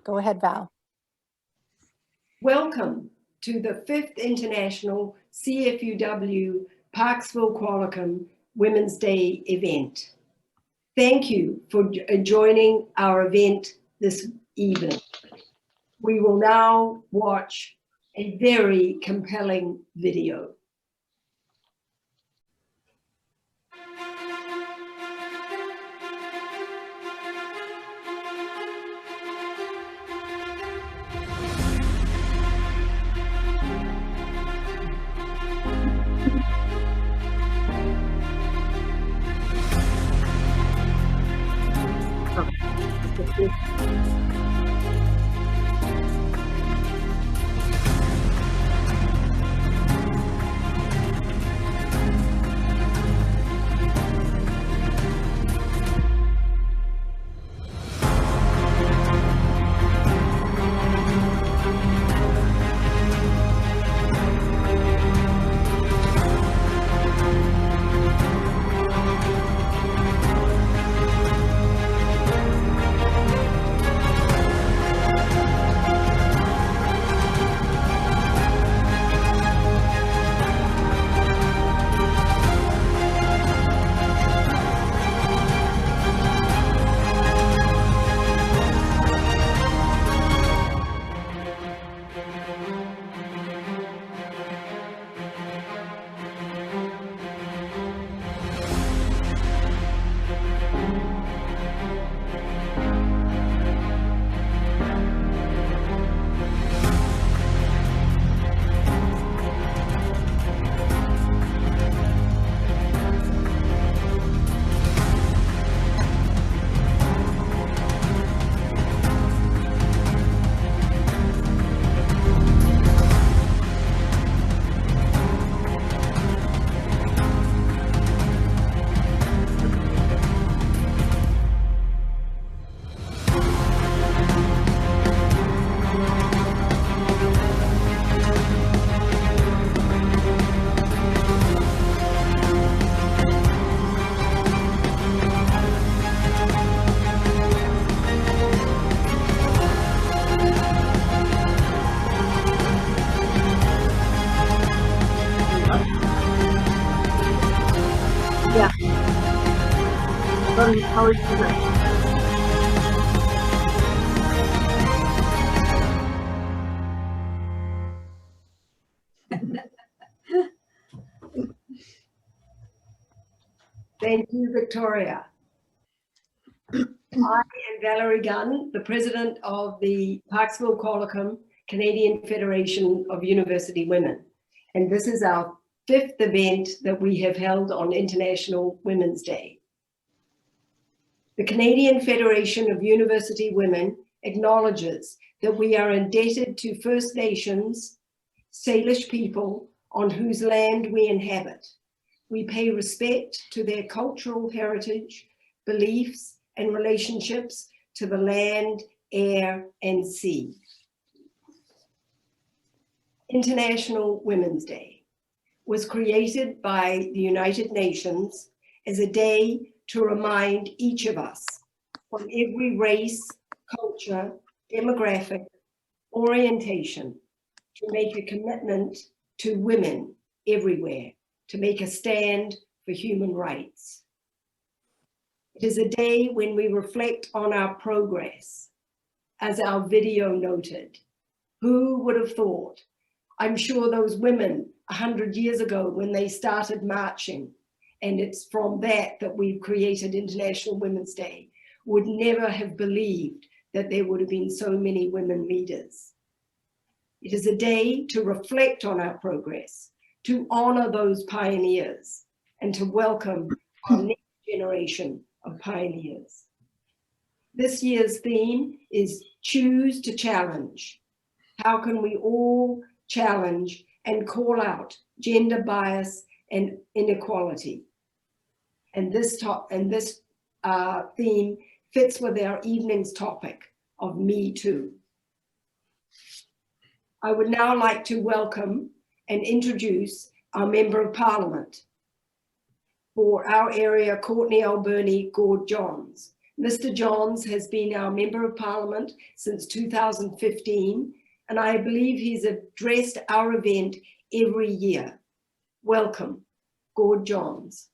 Go ahead, Val. Welcome to the 5th International CFUW Parksville Qualicum Women's Day event. Thank you for joining our event this evening. We will now watch a very compelling video. How is it? Thank you, Victoria. I am Valerie Gunn, the president of the Parksville Qualicum Canadian Federation of University Women. And this is our 5th event that we have held on International Women's Day. The Canadian Federation of University Women acknowledges that we are indebted to First Nations, Salish people on whose land we inhabit. We pay respect to their cultural heritage, beliefs, and relationships to the land, air, and sea. International Women's Day was created by the United Nations as a day to remind each of us from every race, culture, demographic, orientation to make a commitment to women everywhere, to make a stand for human rights. It is a day when we reflect on our progress. As our video noted, who would have thought? I'm sure those women 100 years ago when they started marching, and it's from that we've created International Women's Day, would never have believed that there would have been so many women leaders. It is a day to reflect on our progress, to honor those pioneers, and to welcome our next generation of pioneers. This year's theme is Choose to Challenge. How can we all challenge and call out gender bias and inequality? And this theme fits with our evening's topic of Me Too. I would now like to welcome and introduce our Member of Parliament for our area, Courtenay Alberni Gord Johns, Mr. Johns has been our Member of Parliament since 2015, and I believe he's addressed our event every year. Welcome, Gord Johns.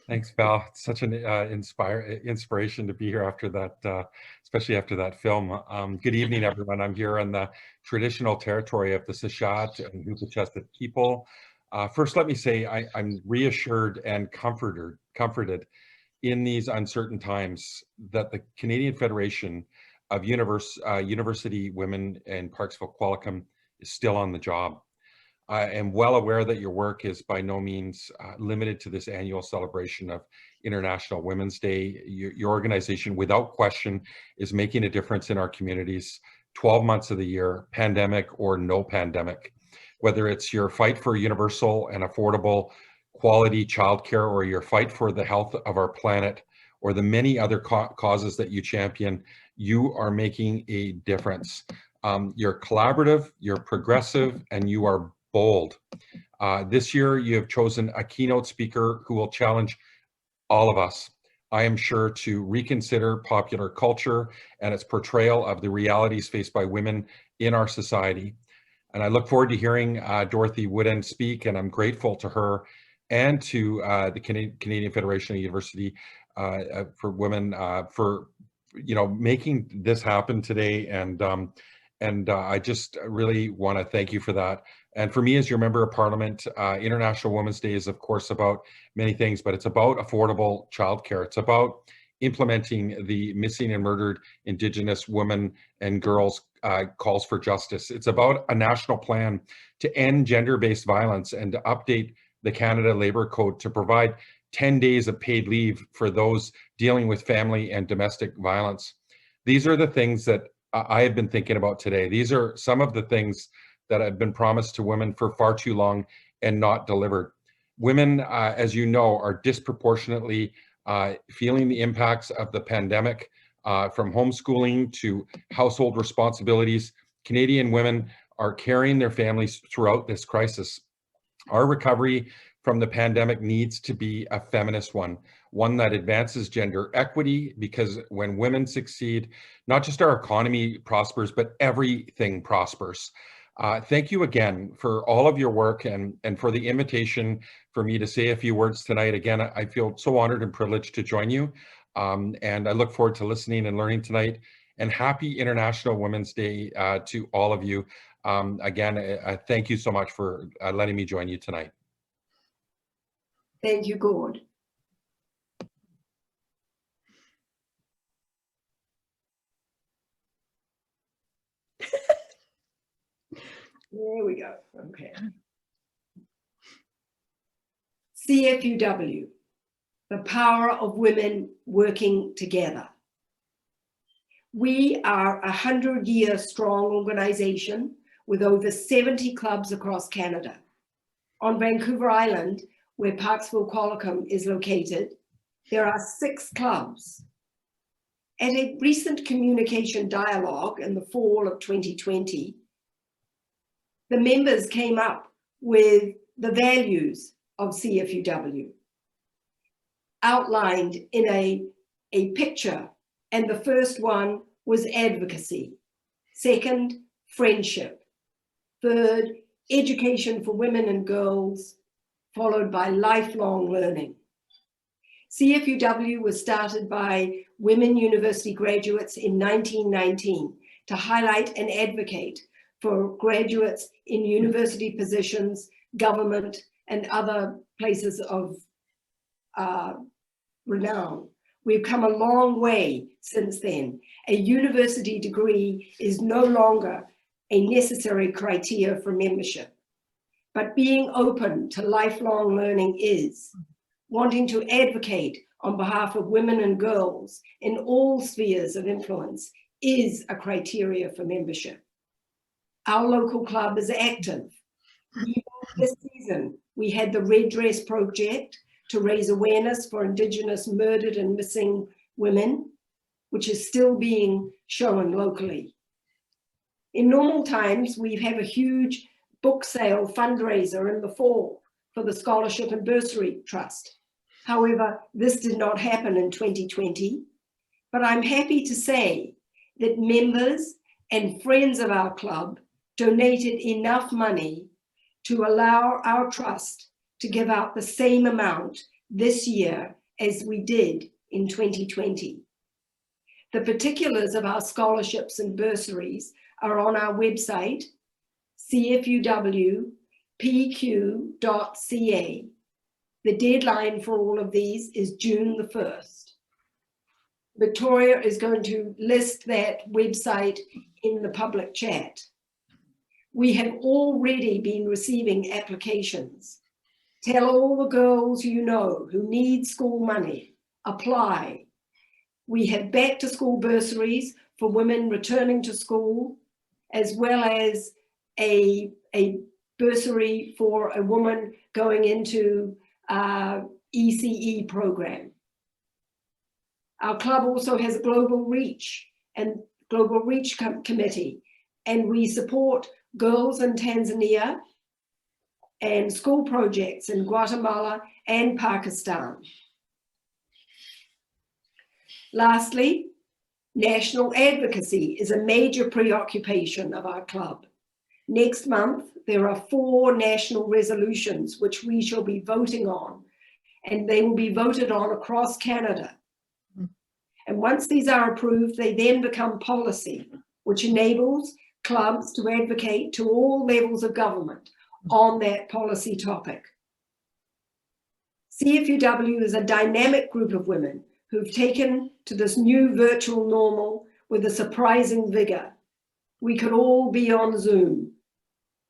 Thanks, Val. It's such an inspiration to be here after that, especially after that film. Good evening, everyone. I'm here on the traditional territory of the Sishat and Huipachesset people. First, let me say I'm reassured and comforted in these uncertain times that the Canadian Federation of University Women in Parksville Qualicum is still on the job. I am well aware that your work is by no means limited to this annual celebration of International Women's Day. Your organization, without question, is making a difference in our communities 12 months of the year, pandemic or no pandemic. Whether it's your fight for universal and affordable quality childcare, or your fight for the health of our planet, or the many other causes that you champion, you are making a difference. You're collaborative, you're progressive, and you are bold. This year, you have chosen a keynote speaker who will challenge all of us, I am sure, to reconsider popular culture and its portrayal of the realities faced by women in our society. And I look forward to hearing Dorothy Woodend speak, and I'm grateful to her and to the Canadian Federation of University for Women for making this happen today. And I just really want to thank you for that. And for me, as your Member of Parliament, International Women's Day is, of course, about many things, but it's about affordable childcare. It's about implementing the Missing and Murdered Indigenous Women and Girls calls for justice. It's about a national plan to end gender-based violence and to update the Canada Labour Code to provide 10 days of paid leave for those dealing with family and domestic violence. These are the things that I have been thinking about today. These are some of the things that have been promised to women for far too long and not delivered. Women, as you know, are disproportionately feeling the impacts of the pandemic, from homeschooling to household responsibilities. Canadian women are carrying their families throughout this crisis. Our recovery from the pandemic needs to be a feminist one that advances gender equity, because when women succeed, not just our economy prospers, but everything prospers. Thank you again for all of your work and for the invitation for me to say a few words tonight. Again, I feel so honored and privileged to join you. And I look forward to listening and learning tonight. And happy International Women's Day to all of you. Again, thank you so much for letting me join you tonight. Thank you, Gord. There we go. Okay. CFUW, the power of women working together. We are a 100-year strong organization with over 70 clubs across Canada. On Vancouver Island, where Parksville Qualicum is located, there are 6 clubs. At a recent communication dialogue in the fall of 2020, the members came up with the values of CFUW, outlined in a picture, and the first one was advocacy. Second, friendship. Third, education for women and girls, followed by lifelong learning. CFUW was started by women university graduates in 1919 to highlight and advocate for graduates in university positions, government, and other places of renown. We've come a long way since then. A university degree is no longer a necessary criteria for membership, but being open to lifelong learning is. Wanting to advocate on behalf of women and girls in all spheres of influence is a criteria for membership. Our local club is active. Even this season, we had the Red Dress Project to raise awareness for Indigenous murdered and missing women, which is still being shown locally. In normal times, we have a huge book sale fundraiser in the fall for the Scholarship and Bursary Trust. However, this did not happen in 2020, but I'm happy to say that members and friends of our club donated enough money to allow our trust to give out the same amount this year as we did in 2020. The particulars of our scholarships and bursaries are on our website, CFUWPQ.ca. The deadline for all of these is June the 1st. Victoria is going to list that website in the public chat. We have already been receiving applications. Tell all the girls you know who need school money, apply. We have back to school bursaries for women returning to school, as well as a bursary for a woman going into ECE program. Our club also has a global reach committee, and we support girls in Tanzania and school projects in Guatemala and Pakistan. Lastly, national advocacy is a major preoccupation of our club. Next month, there are 4 national resolutions which we shall be voting on, and they will be voted on across Canada. And once these are approved, they then become policy, which enables clubs to advocate to all levels of government on that policy topic. CFUW is a dynamic group of women who've taken to this new virtual normal with a surprising vigor. We could all be on Zoom,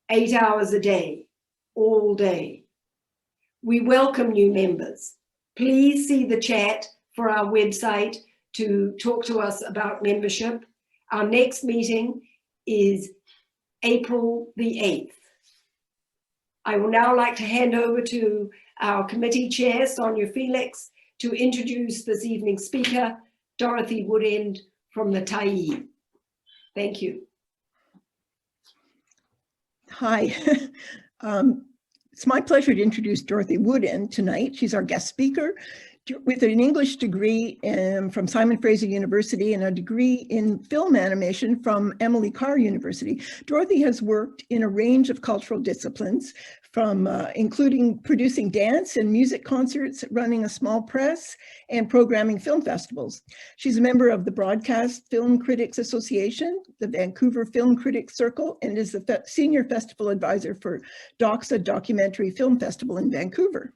8 hours a day, all day. We welcome new members. Please see the chat for our website to talk to us about membership. Our next meeting is April the 8th. I will now like to hand over to our committee chair, Sonia Felix, to introduce this evening's speaker, Dorothy Woodend from the Tyee. Thank you. Hi. It's my pleasure to introduce Dorothy Woodend tonight. She's our guest speaker with an English degree from Simon Fraser University and a degree in film animation from Emily Carr University. Dorothy has worked in a range of cultural disciplines, from including producing dance and music concerts, running a small press, and programming film festivals. She's a member of the Broadcast Film Critics Association, the Vancouver Film Critics Circle, and is the senior festival advisor for Doxa Documentary Film Festival in Vancouver.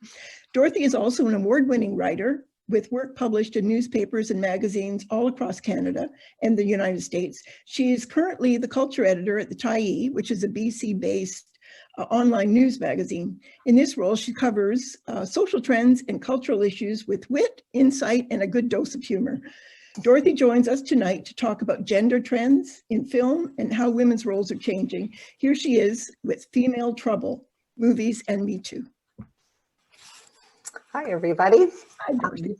Dorothy is also an award-winning writer with work published in newspapers and magazines all across Canada and the United States. She is currently the culture editor at the Tyee, which is a BC-based online news magazine. In this role, she covers social trends and cultural issues with wit, insight, and a good dose of humor. Dorothy joins us tonight to talk about gender trends in film and how women's roles are changing. Here she is with Female Trouble, Movies and Me Too. Hi, everybody. Hi, Dorothy.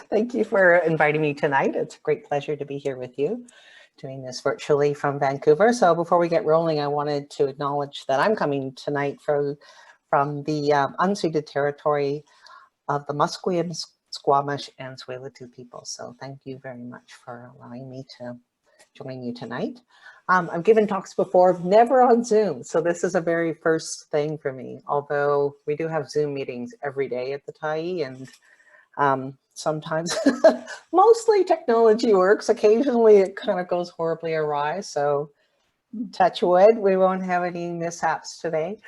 Thank you for inviting me tonight. It's a great pleasure to be here with you, doing this virtually from Vancouver. So before we get rolling, I wanted to acknowledge that I'm coming tonight from the unceded territory of the Musqueam, Squamish, and Tsleil-Waututh people. So thank you very much for allowing me to join you tonight. I've given talks before, never on Zoom. So this is a very first thing for me, although we do have Zoom meetings every day at the Tyee, and sometimes mostly technology works. Occasionally it kind of goes horribly awry. So touch wood, we won't have any mishaps today.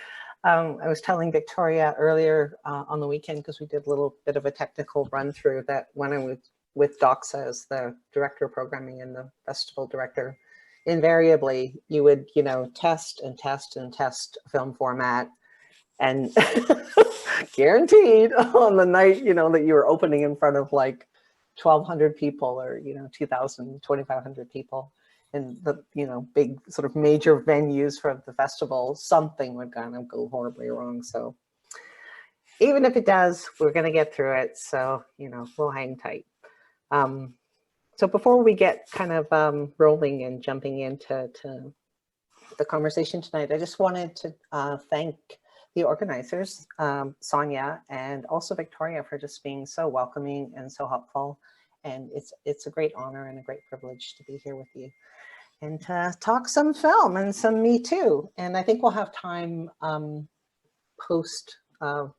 I was telling Victoria earlier on the weekend, because we did a little bit of a technical run through, that when I was with Doxa as the director of programming and the festival director, invariably you would, test and test and test film format, and guaranteed on the night, that you were opening in front of like 1,200 people or, 2,000, 2,500 people in the, big sort of major venues for the festival, something would kind of go horribly wrong. So even if it does, we're going to get through it. So, we'll hang tight. So before we get kind of rolling and jumping into the conversation tonight, I just wanted to thank the organizers, Sonia, and also Victoria, for just being so welcoming and so helpful. And it's a great honor and a great privilege to be here with you and to talk some film and some Me Too. And I think we'll have time post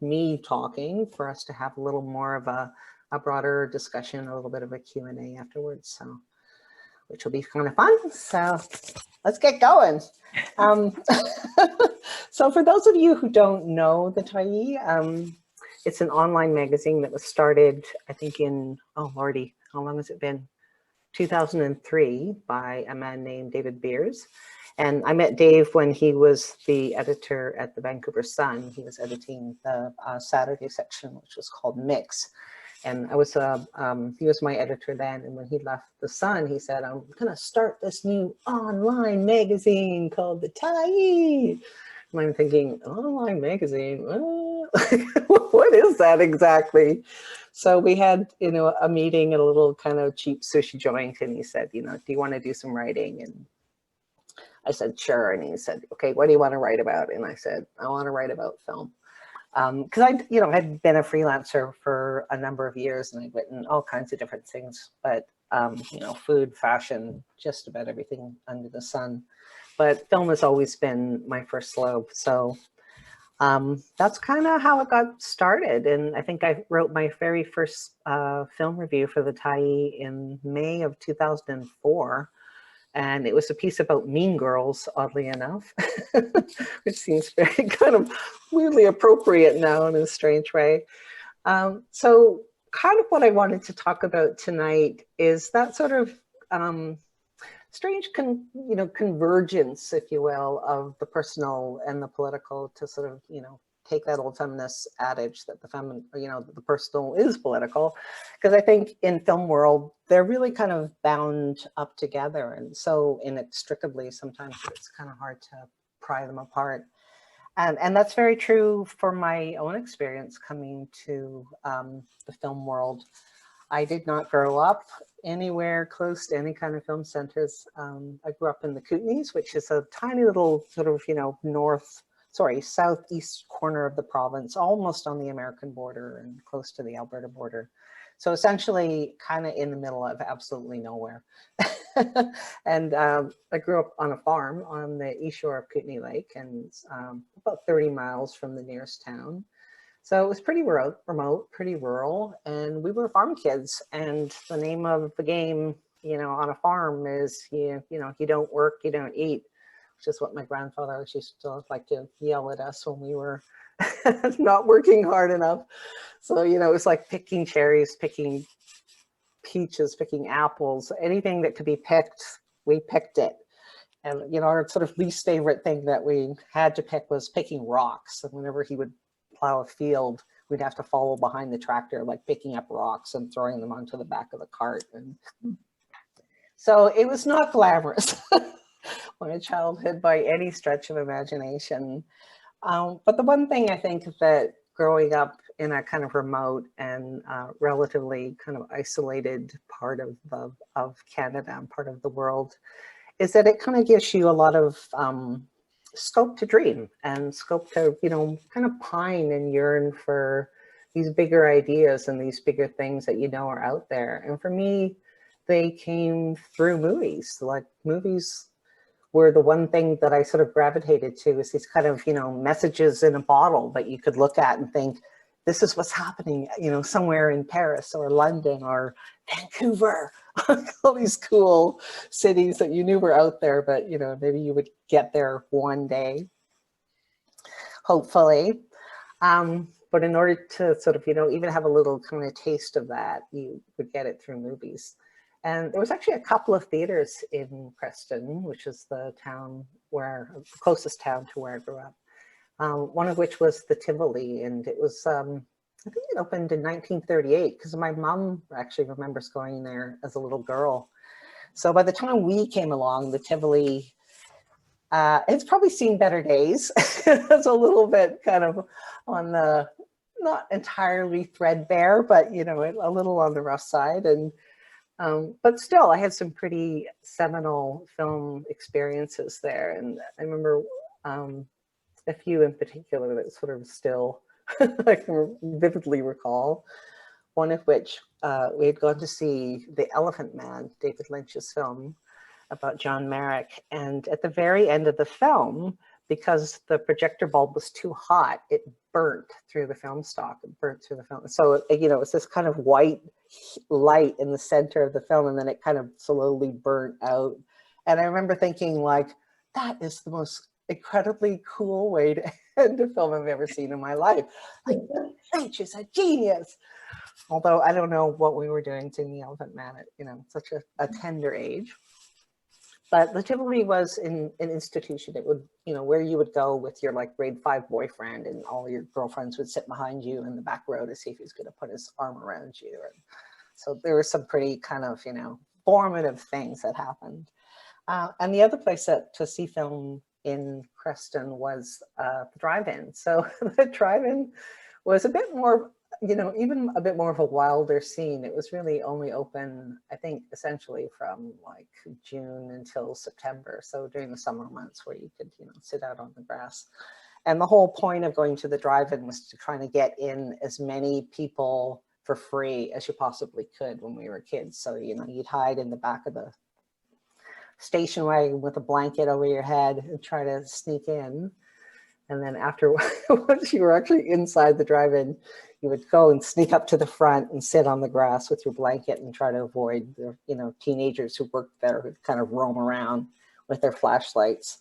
me talking for us to have a little more of a broader discussion, a little bit of a Q&A afterwards, so which will be kind of fun. So let's get going. So for those of you who don't know the Tyee, it's an online magazine that was started, I think in, oh lordy, how long has it been? 2003 by a man named David Beers. And I met Dave when he was the editor at the Vancouver Sun. He was editing the Saturday section, which was called Mix. And I was, he was my editor then. And when he left the Sun, he said, I'm gonna start this new online magazine called the Tyee. And I'm thinking, online magazine, what is that exactly? So we had, you know, a meeting at a little kind of cheap sushi joint, and he said, you know, do you want to do some writing? And I said, sure. And he said, okay, what do you want to write about? And I said, I want to write about film. Because I, you know, had been a freelancer for a number of years, and I'd written all kinds of different things, but, you know, food, fashion, just about everything under the sun. But film has always been my first love. So that's kind of how it got started. And I think I wrote my very first film review for the Tyee in May of 2004. And it was a piece about Mean Girls, oddly enough, which seems very kind of weirdly appropriate now in a strange way. So kind of what I wanted to talk about tonight is that sort of strange, you know, convergence, if you will, of the personal and the political to sort of, you know, take that old feminist adage that the personal is political, because I think in film world, they're really kind of bound up together and so inextricably, sometimes it's kind of hard to pry them apart. And that's very true for my own experience coming to the film world. I did not grow up anywhere close to any kind of film centers. I grew up in the Kootenays, which is a tiny little sort of, you know, southeast corner of the province, almost on the American border and close to the Alberta border. So essentially kind of in the middle of absolutely nowhere. And I grew up on a farm on the east shore of Kootenay Lake and about 30 miles from the nearest town. So it was pretty remote, pretty rural, and we were farm kids. And the name of the game, you know, on a farm is, you know, you don't work, you don't eat, which is what my grandfather used to like to yell at us when we were not working hard enough. So, you know, it was like picking cherries, picking peaches, picking apples, anything that could be picked, we picked it. And, you know, our sort of least favorite thing that we had to pick was picking rocks. And whenever he would plow a field, we'd have to follow behind the tractor, like picking up rocks and throwing them onto the back of the cart. And so it was not glamorous, my childhood by any stretch of imagination. But the one thing I think that growing up in a kind of remote and relatively kind of isolated part of Canada and part of the world is that it kind of gives you a lot of scope to dream and scope to, you know, kind of pine and yearn for these bigger ideas and these bigger things that you know are out there. And for me, they came through movies. Like movies were the one thing that I sort of gravitated to, is these kind of, you know, messages in a bottle that you could look at and think, this is what's happening, you know, somewhere in Paris or London or Vancouver, all these cool cities that you knew were out there, but, you know, maybe you would get there one day, hopefully. But in order to sort of, you know, even have a little kind of taste of that, you would get it through movies. And there was actually a couple of theaters in Preston, which is the town where, the closest town to where I grew up. One of which was the Tivoli, and it was, I think it opened in 1938, because my mom actually remembers going there as a little girl. So by the time we came along, the Tivoli, it's probably seen better days. It's a little bit kind of on the, not entirely threadbare, but, you know, a little on the rough side. And but still, I had some pretty seminal film experiences there. And I remember a few in particular that sort of still I can vividly recall. One of which we had gone to see The Elephant Man, David Lynch's film about John Merrick. And at the very end of the film, because the projector bulb was too hot, it burnt through the film stock. It burnt through the film. So, you know, it's this kind of white light in the center of the film, and then it kind of slowly burnt out. And I remember thinking, like, that is the most incredibly cool way to end a film I've ever seen in my life. Like, Lynch is a genius. Although I don't know what we were doing seeing The Elephant Man at, you know, such a tender age. But the Tivoli was in an institution. It would, you know, where you would go with your like grade 5 boyfriend, and all your girlfriends would sit behind you in the back row to see if he's going to put his arm around you. And so there were some pretty kind of, you know, formative things that happened. And the other place to see film in Creston was the drive-in. So the drive-in was a bit more, you know, even a bit more of a wilder scene. It was really only open, I think, essentially from like June until September. So during the summer months where you could, you know, sit out on the grass. And the whole point of going to the drive-in was to try to get in as many people for free as you possibly could when we were kids. So, you know, you'd hide in the back of the station wagon with a blanket over your head and try to sneak in. And then after, once you were actually inside the drive-in, you would go and sneak up to the front and sit on the grass with your blanket and try to avoid the, you know, teenagers who worked there who'd kind of roam around with their flashlights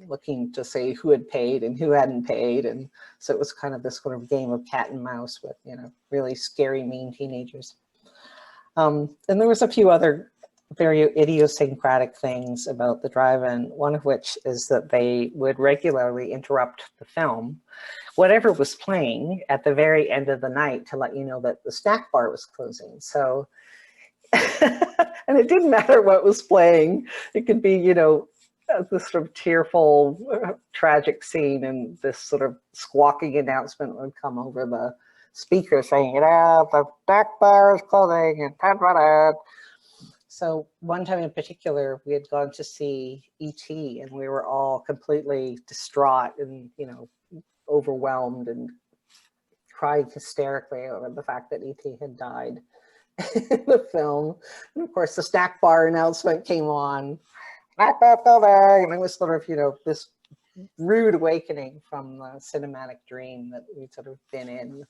looking to see who had paid and who hadn't paid. And so it was kind of this sort of game of cat and mouse with, you know, really scary, mean teenagers. And there was a few other very idiosyncratic things about the drive-in, one of which is that they would regularly interrupt the film, whatever was playing, at the very end of the night to let you know that the snack bar was closing. So, and it didn't matter what was playing. It could be, you know, this sort of tearful, tragic scene, and this sort of squawking announcement would come over the speaker saying, the snack bar is closing, and ta-da-da. So one time in particular, we had gone to see E.T. and we were all completely distraught and, you know, overwhelmed and cried hysterically over the fact that E.T. had died in the film. And of course, the snack bar announcement came on. And it was sort of, you know, this rude awakening from the cinematic dream that we'd sort of been in.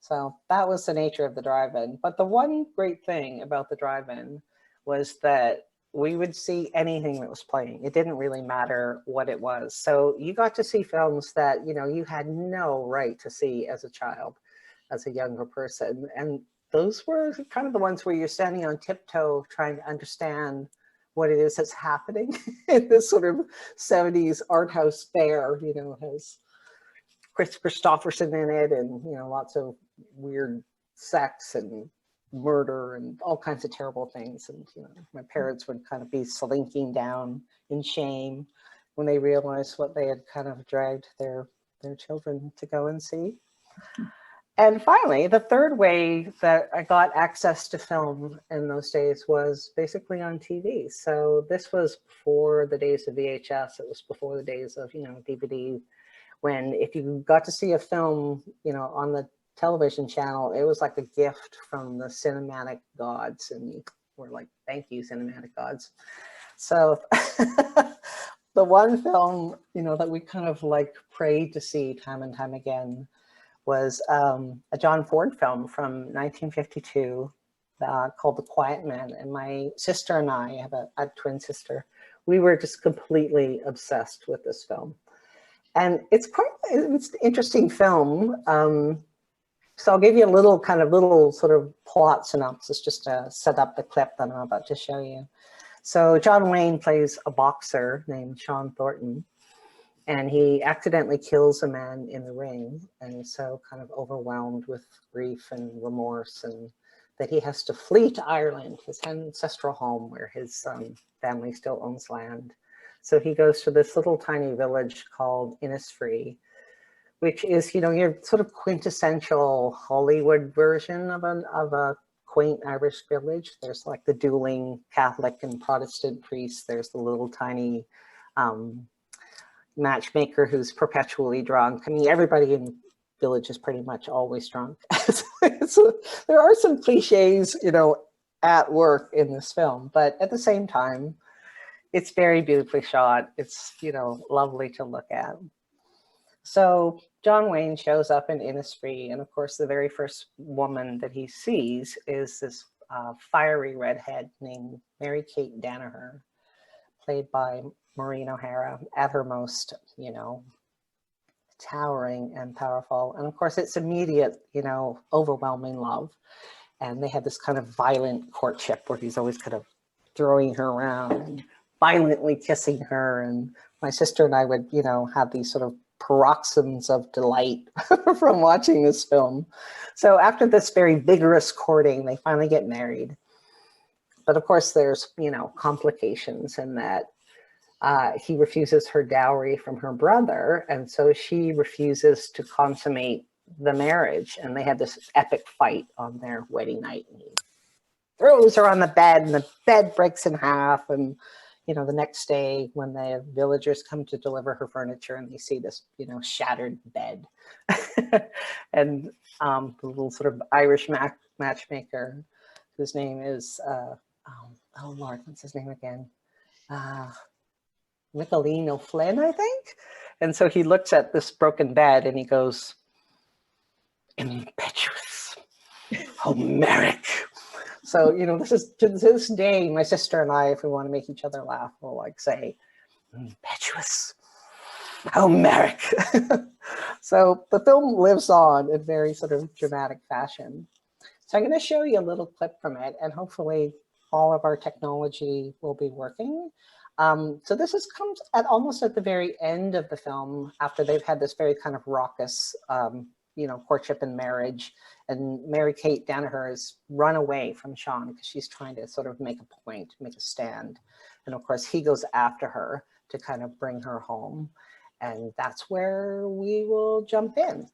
So that was the nature of the drive-in. But the one great thing about the drive-in was that we would see anything that was playing. It didn't really matter what it was. So you got to see films that, you know, you had no right to see as a child, as a younger person. And those were kind of the ones where you're standing on tiptoe trying to understand what it is that's happening in this sort of 70s art house fair, you know, has Chris Christopherson in it, and, you know, lots of weird sex and murder and all kinds of terrible things. And, you know, my parents would kind of be slinking down in shame when they realized what they had kind of dragged their children to go and see. And finally, the third way that I got access to film in those days was basically on TV. So this was before the days of VHS. It was before the days of, you know, DVD, when if you got to see a film, you know, on the television channel, it was like a gift from the cinematic gods, and we're like, thank you, cinematic gods. So the one film, you know, that we kind of like prayed to see time and time again was a John Ford film from 1952 called The Quiet Man. And my sister and I have a twin sister. We were just completely obsessed with this film. And it's an interesting film. So I'll give you a little sort of plot synopsis just to set up the clip that I'm about to show you. So John Wayne plays a boxer named Sean Thornton, and he accidentally kills a man in the ring, and he's so kind of overwhelmed with grief and remorse, and that he has to flee to Ireland, his ancestral home where his family still owns land. So he goes to this little tiny village called Innisfree, which is, you know, your sort of quintessential Hollywood version of a quaint Irish village. There's like the dueling Catholic and Protestant priests. There's the little tiny, matchmaker who's perpetually drunk. I mean, everybody in village is pretty much always drunk. So there are some cliches, you know, at work in this film, but at the same time, it's very beautifully shot. It's, you know, lovely to look at. So John Wayne shows up in Innisfree, and of course, the very first woman that he sees is this fiery redhead named Mary Kate Danaher, played by Maureen O'Hara, at her most, you know, towering and powerful. And of course, it's immediate, you know, overwhelming love. And they had this kind of violent courtship where he's always kind of throwing her around and violently kissing her. And my sister and I would, you know, have these sort of paroxysms of delight from watching this film. So after this very vigorous courting, they finally get married. But of course, there's, you know, complications in that he refuses her dowry from her brother. And so she refuses to consummate the marriage. And they had this epic fight on their wedding night. And he throws her on the bed and the bed breaks in half. And, you know, the next day when the villagers come to deliver her furniture and they see this, you know, shattered bed. And the little sort of Irish matchmaker, whose name is, oh Lord, what's his name again? Micheline O'Flynn, I think. And so he looks at this broken bed and he goes, impetuous, Homeric. So, you know, this is to this day, my sister and I, if we want to make each other laugh, we'll like say, impetuous, Homeric. So the film lives on in very sort of dramatic fashion. So I'm going to show you a little clip from it, and hopefully all of our technology will be working. So this comes at almost at the very end of the film, after they've had this very kind of raucous, you know, courtship and marriage. And Mary Kate Danaher has run away from Sean because she's trying to sort of make a point, make a stand. And of course, he goes after her to kind of bring her home. And that's where we will jump in.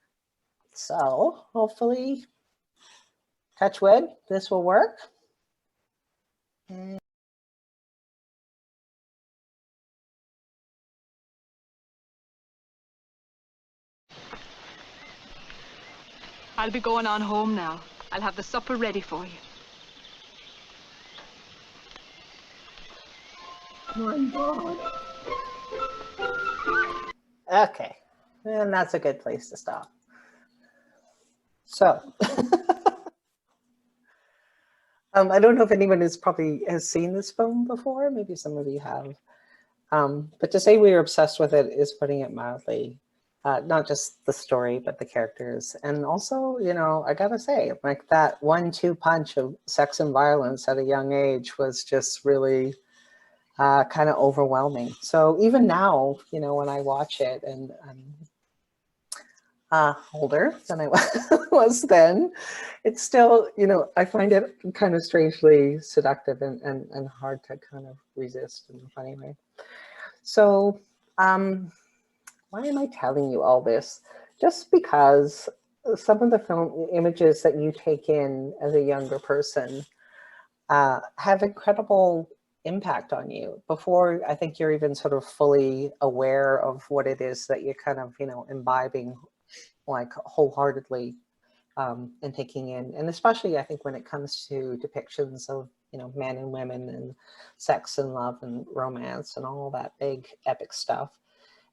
So hopefully, touch wood, this will work. I'll be going on home now. I'll have the supper ready for you. My God. Okay, and that's a good place to stop. So, I don't know if anyone has seen this film before. Maybe some of you have. But to say we were obsessed with it is putting it mildly. Not just the story, but the characters. And also, you know, I gotta say, like that 1-2 punch of sex and violence at a young age was just really kind of overwhelming. So even now, you know, when I watch it, and I'm older than I was then, it's still, you know, I find it kind of strangely seductive and hard to kind of resist in a funny way. So, why am I telling you all this? Just because some of the film images that you take in as a younger person have incredible impact on you before I think you're even sort of fully aware of what it is that you're kind of, you know, imbibing like wholeheartedly and taking in. And especially I think when it comes to depictions of, you know, men and women and sex and love and romance and all that big epic stuff.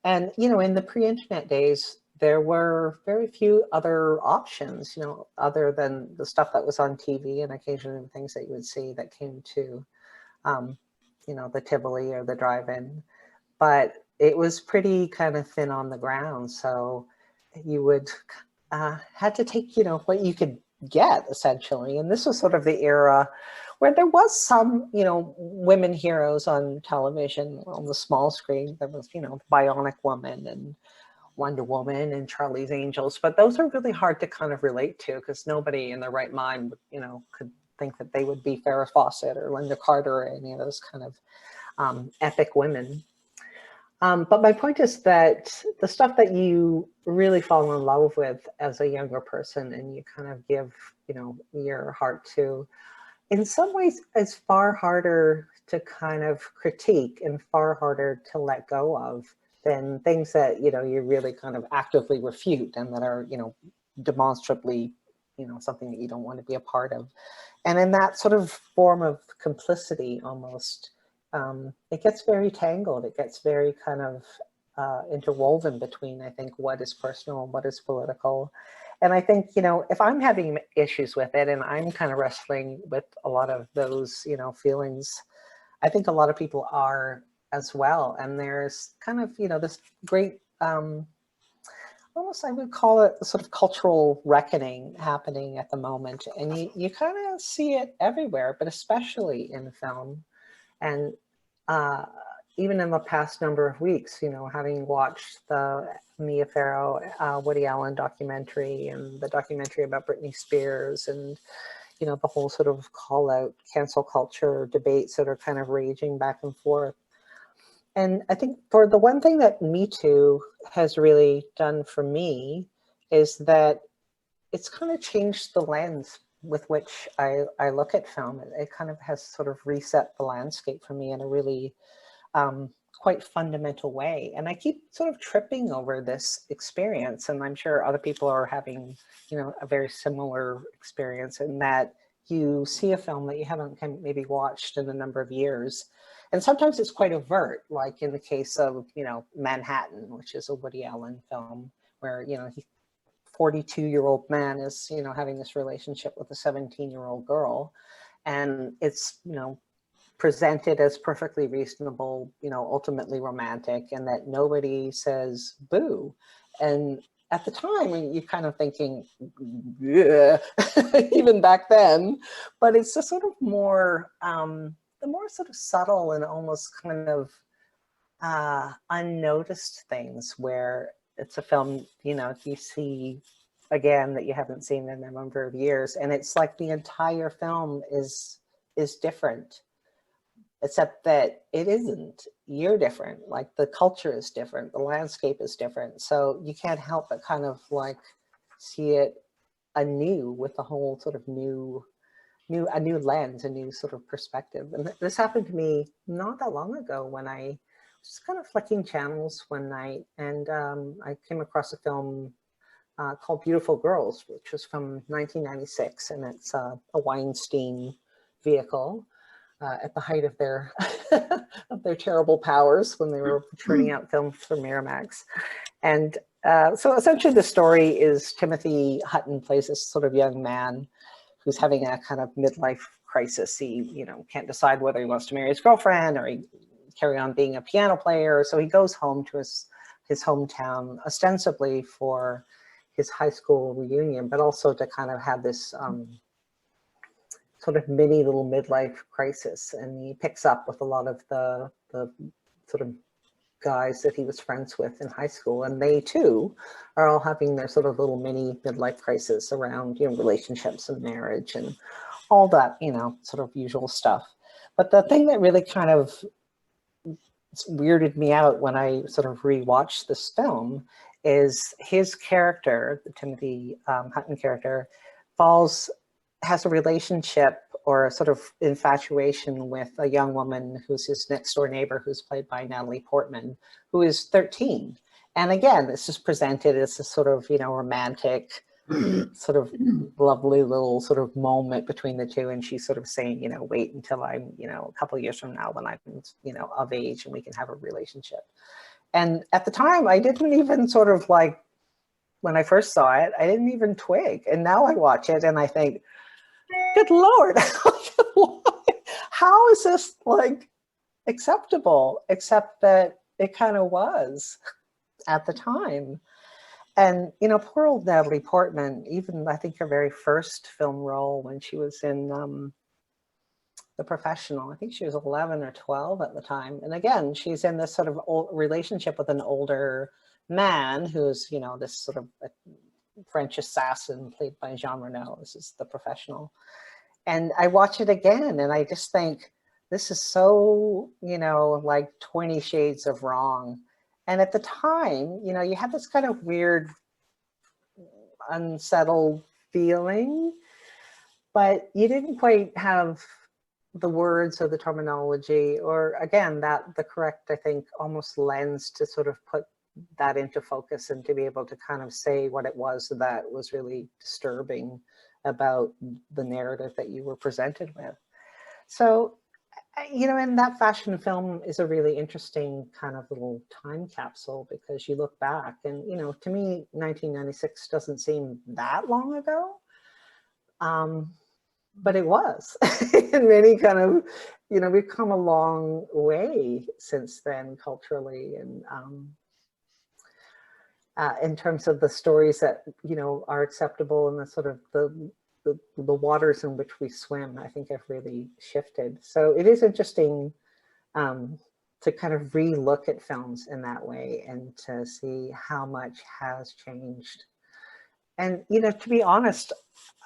And, you know, in the pre-internet days, there were very few other options, you know, other than the stuff that was on TV and occasionally the things that you would see that came to, you know, the Tivoli or the drive-in. But it was pretty kind of thin on the ground. So you would had to take, you know, what you could get essentially. And this was sort of the era where there was some, you know, women heroes on television on the small screen. There was, you know, Bionic Woman and Wonder Woman and Charlie's Angels, but those are really hard to kind of relate to because nobody in their right mind, you know, could think that they would be Farrah Fawcett or Linda Carter or any of those kind of epic women. But my point is that the stuff that you really fall in love with as a younger person and you kind of give, you know, your heart to, in some ways, it's far harder to kind of critique and far harder to let go of than things that, you know, you really kind of actively refute and that are, you know, demonstrably, you know, something that you don't want to be a part of. And in that sort of form of complicity almost, it gets very tangled. It gets very kind of interwoven between, I think, what is personal and what is political. And I think, you know, if I'm having issues with it and I'm kind of wrestling with a lot of those, you know, feelings, I think a lot of people are as well. And there's kind of, you know, this great, almost I would call it a sort of cultural reckoning happening at the moment. And you kind of see it everywhere, but especially in film. And even in the past number of weeks, you know, having watched the Mia Farrow, Woody Allen documentary and the documentary about Britney Spears and, you know, the whole sort of call out cancel culture debates that are kind of raging back and forth. And I think for the one thing that Me Too has really done for me is that it's kind of changed the lens with which I look at film. It kind of has sort of reset the landscape for me in a really quite fundamental way. And I keep sort of tripping over this experience. And I'm sure other people are having, you know, a very similar experience in that you see a film that you haven't maybe watched in a number of years. And sometimes it's quite overt, like in the case of, you know, Manhattan, which is a Woody Allen film where, you know, 42-year-old man is, you know, having this relationship with a 17-year-old girl. And it's, you know, presented as perfectly reasonable, you know, ultimately romantic, and that nobody says boo. And at the time, you're kind of thinking, yeah, even back then, but it's a sort of more, the more sort of subtle and almost kind of unnoticed things where it's a film, you know, you see again that you haven't seen in a number of years, and it's like the entire film is different, except that it isn't. You're different. Like the culture is different, the landscape is different, so you can't help but kind of like see it anew with a whole sort of a new lens, a new sort of perspective. And this happened to me not that long ago when I was kind of flicking channels one night, and I came across a film called Beautiful Girls, which was from 1996, and it's a Weinstein vehicle at the height of their of their terrible powers when they were churning out films for Miramax. And so essentially the story is Timothy Hutton plays this sort of young man who's having a kind of midlife crisis. He, you know, can't decide whether he wants to marry his girlfriend or he carry on being a piano player. So he goes home to his hometown, ostensibly for his high school reunion, but also to kind of have this sort of mini little midlife crisis. And he picks up with a lot of the sort of guys that he was friends with in high school, and they too are all having their sort of little mini midlife crisis around, you know, relationships and marriage and all that, you know, sort of usual stuff. But the thing that really kind of weirded me out when I sort of rewatched this film is his character, the Timothy Hutton character, has a relationship or a sort of infatuation with a young woman who's his next door neighbor, who's played by Natalie Portman, who is 13. And again, this is presented as a sort of, you know, romantic, sort of lovely little sort of moment between the two. And she's sort of saying, you know, wait until I'm, you know, a couple of years from now when I'm, you know, of age and we can have a relationship. And at the time, I didn't even sort of like, when I first saw it, I didn't even twig. And now I watch it and I think, good Lord, how is this like acceptable? Except that it kind of was at the time. And, you know, poor old Natalie Portman, even I think her very first film role when she was in The Professional, I think she was 11 or 12 at the time. And again, she's in this sort of old relationship with an older man who's, you know, this sort of a French assassin played by Jean Reno. This is The Professional. And I watch it again and I just think, this is so, you know, like 20 shades of wrong. And at the time, you know, you had this kind of weird, unsettled feeling, but you didn't quite have the words or the terminology, or again, the correct, I think, almost lens to sort of put that into focus and to be able to kind of say what it was that was really disturbing about the narrative that you were presented with. So, you know, and that fashion film is a really interesting kind of little time capsule, because you look back and, you know, to me, 1996 doesn't seem that long ago. But it was in many kind of, you know, we've come a long way since then culturally, and in terms of the stories that, you know, are acceptable, and the sort of the waters in which we swim, I think have really shifted. So it is interesting to kind of re-look at films in that way and to see how much has changed. And, you know, to be honest,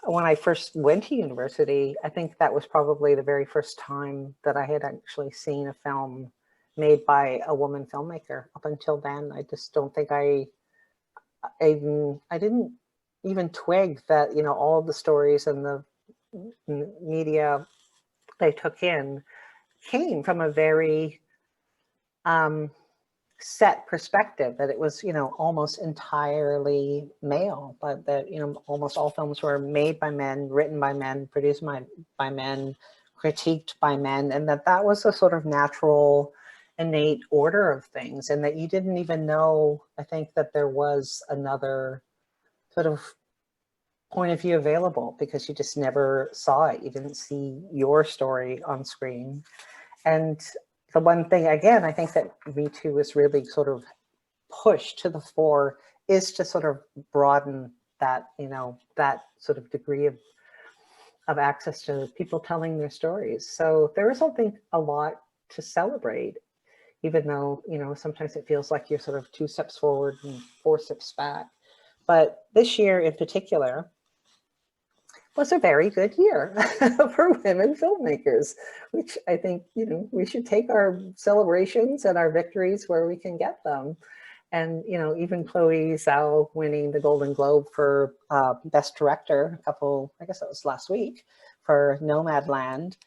when I first went to university, I think that was probably the very first time that I had actually seen a film made by a woman filmmaker. Up until then, I just don't think I didn't even twig that, you know, all the stories and the media they took in came from a very set perspective, that it was, you know, almost entirely male, but that, you know, almost all films were made by men, written by men, produced by men, critiqued by men, and that was a sort of natural, innate order of things, and that you didn't even know, I think, that there was another sort of point of view available, because you just never saw it. You didn't see your story on screen. And the one thing, again, I think that Me Too is really sort of pushed to the fore is to sort of broaden that, you know, that sort of degree of access to people telling their stories. So there is, I think, a lot to celebrate, even though, you know, sometimes it feels like you're sort of 2 steps forward and 4 steps back. But this year in particular was a very good year for women filmmakers, which I think, you know, we should take our celebrations and our victories where we can get them. And, you know, even Chloe Zhao winning the Golden Globe for Best Director I guess that was last week, for Nomadland.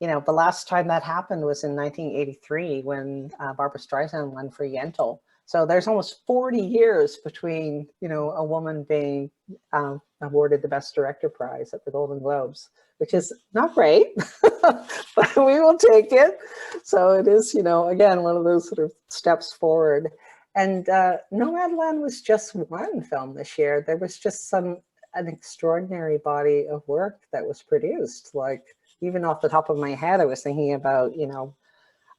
You know, the last time that happened was in 1983 when Barbara Streisand won for Yentl. So there's almost 40 years between, you know, a woman being awarded the Best Director prize at the Golden Globes, which is not great, but we will take it. So it is, you know, again, one of those sort of steps forward. And Nomadland was just one film this year. There was just an extraordinary body of work that was produced. Like, even off the top of my head, I was thinking about, you know,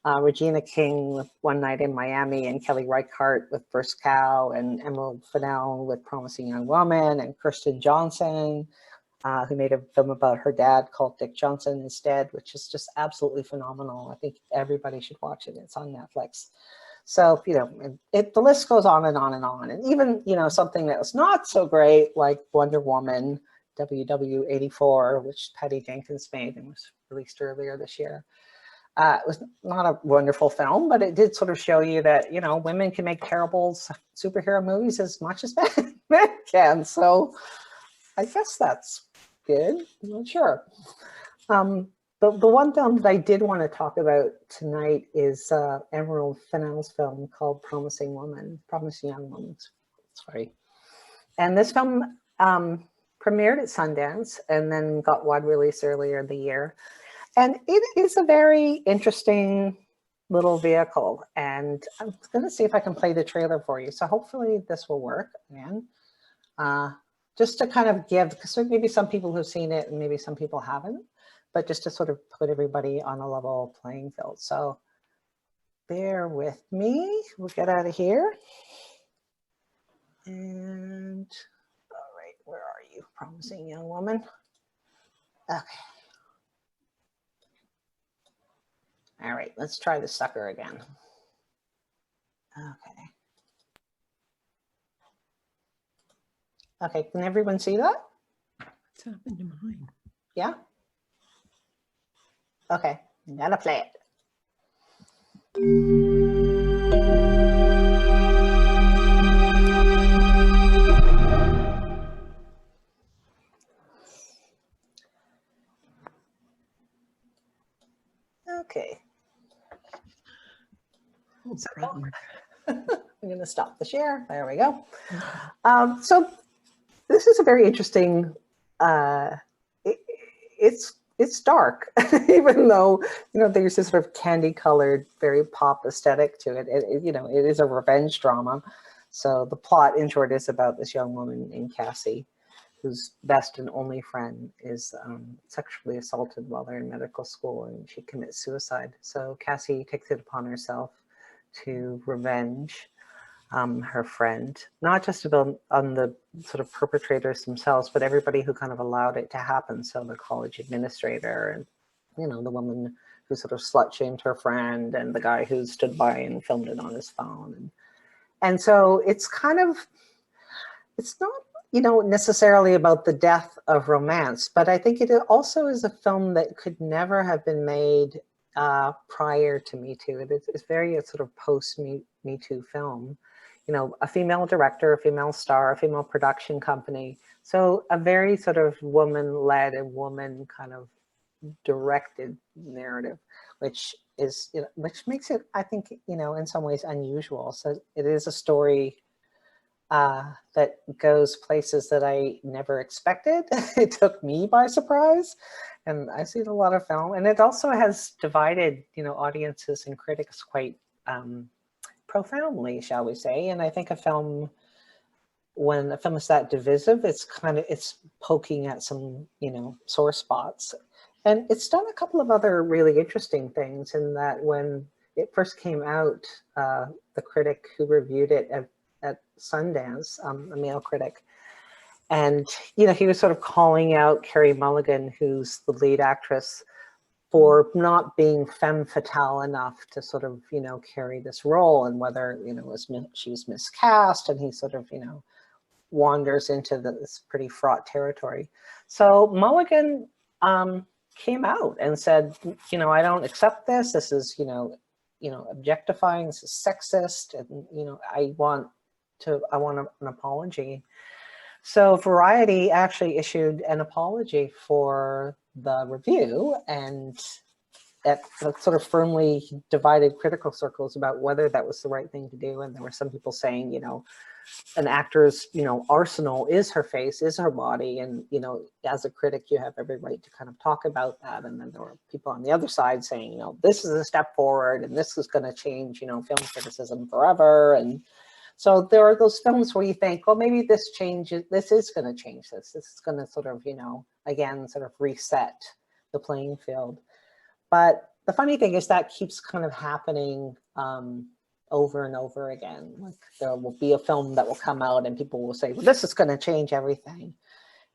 Regina King with One Night in Miami, and Kelly Reichardt with First Cow, and Emerald Fennell with Promising Young Woman, and Kirsten Johnson, who made a film about her dad called Dick Johnson Instead, which is just absolutely phenomenal. I think everybody should watch it. It's on Netflix. So, you know, the list goes on and on and on. And even, you know, something that was not so great, like Wonder Woman, WW84, which Patty Jenkins made and was released earlier this year. It was not a wonderful film, but it did sort of show you that, you know, women can make terrible superhero movies as much as men can. So I guess that's good. I'm not sure. The one film that I did want to talk about tonight is Emerald Fennell's film called Promising Young Woman. Sorry. And this film premiered at Sundance and then got wide release earlier in the year. And it is a very interesting little vehicle. And I'm going to see if I can play the trailer for you. So hopefully this will work, man. Just to kind of give, because maybe some people have seen it and maybe some people haven't, but just to sort of put everybody on a level playing field. So bear with me. We'll get out of here. And all right, where are you, Promising Young Woman? Okay. All right, let's try the sucker again. Okay. Okay, can everyone see that? What's happened to mine? Yeah? Okay, gotta play it. Okay. Oh, So brother. I'm going to stop the share. There we go. So this is a very interesting. It's dark, even though there's this sort of candy-colored, very pop aesthetic to it. It is a revenge drama. So the plot, in short, is about this young woman named Cassie, whose best and only friend is sexually assaulted while they're in medical school, and she commits suicide. So Cassie takes it upon herself to revenge her friend, not just on the sort of perpetrators themselves, but everybody who kind of allowed it to happen. So the college administrator and, the woman who sort of slut shamed her friend, and the guy who stood by and filmed it on his phone. And so it's not, necessarily about the death of romance, but I think it also is a film that could never have been made prior to Me Too. It's very a sort of post-Me Too film. A female director, a female star, a female production company. So a very sort of woman-led and woman kind of directed narrative, which makes it, I think, in some ways unusual. So it is a story that goes places that I never expected. It took me by surprise, and I've seen a lot of film, and it also has divided, audiences and critics quite profoundly, shall we say. And I think when a film is that divisive, it's poking at some, sore spots. And it's done a couple of other really interesting things in that when it first came out, the critic who reviewed it at Sundance, a male critic, and he was sort of calling out Carey Mulligan, who's the lead actress, for not being femme fatale enough to sort of carry this role, and whether she was miscast, and he sort of wanders into this pretty fraught territory. So Mulligan came out and said, I don't accept this. This is objectifying. This is sexist, and I want an apology. So Variety actually issued an apology for the review, and that sort of firmly divided critical circles about whether that was the right thing to do. And there were some people saying, an actor's, arsenal is her face, is her body. And, as a critic, you have every right to kind of talk about that. And then there were people on the other side saying, this is a step forward, and this is going to change, film criticism forever. And so there are those films where you think, well, maybe this is going to change this. This is going to sort of, again, sort of reset the playing field. But the funny thing is that keeps kind of happening over and over again. Like there will be a film that will come out and people will say, well, this is going to change everything.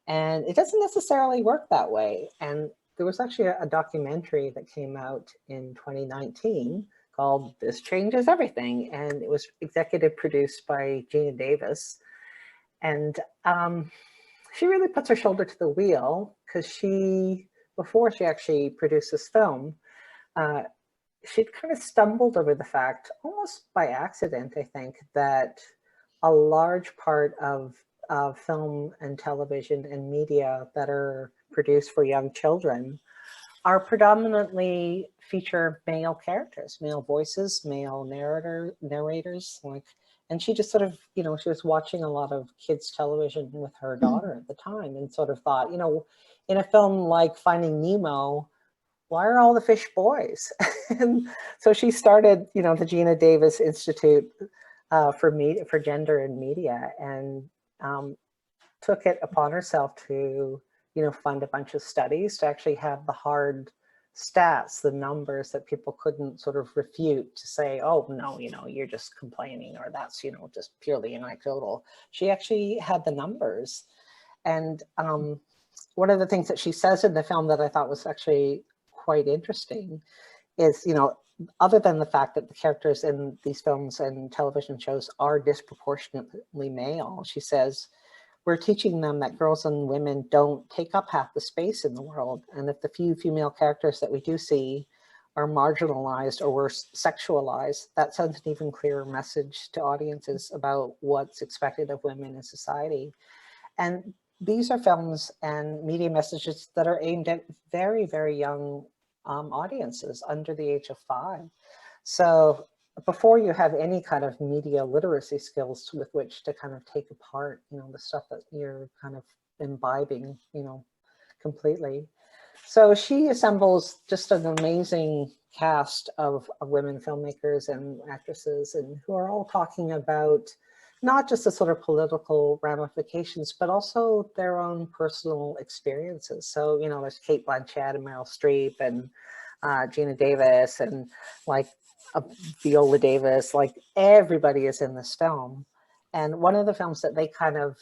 And it doesn't necessarily work that way. And there was actually a documentary that came out in 2019 called This Changes Everything. And it was executive produced by Geena Davis. And she really puts her shoulder to the wheel because before she actually produced this film, she'd kind of stumbled over the fact, almost by accident, I think, that a large part of film and television and media that are produced for young children are predominantly feature male characters, male voices, male narrators. And she just sort of, she was watching a lot of kids' television with her daughter at the time and sort of thought, in a film like Finding Nemo, why are all the fish boys? And so she started, the Geena Davis Institute for Gender in Media, and took it upon herself to, fund a bunch of studies to actually have the hard stats, the numbers that people couldn't sort of refute to say, oh, no, you're just complaining, or that's, just purely anecdotal. She actually had the numbers. And one of the things that she says in the film that I thought was actually quite interesting is, other than the fact that the characters in these films and television shows are disproportionately male, she says, we're teaching them that girls and women don't take up half the space in the world. And if the few female characters that we do see are marginalized or worse, sexualized, that sends an even clearer message to audiences about what's expected of women in society. And these are films and media messages that are aimed at very, very young audiences under the age of 5. So before you have any kind of media literacy skills with which to kind of take apart, the stuff that you're kind of imbibing, completely. So she assembles just an amazing cast of women filmmakers and actresses, and who are all talking about not just the sort of political ramifications, but also their own personal experiences. So, there's Kate Blanchett and Meryl Streep and Gina Davis and like Viola Davis, like everybody is in this film. And one of the films that they kind of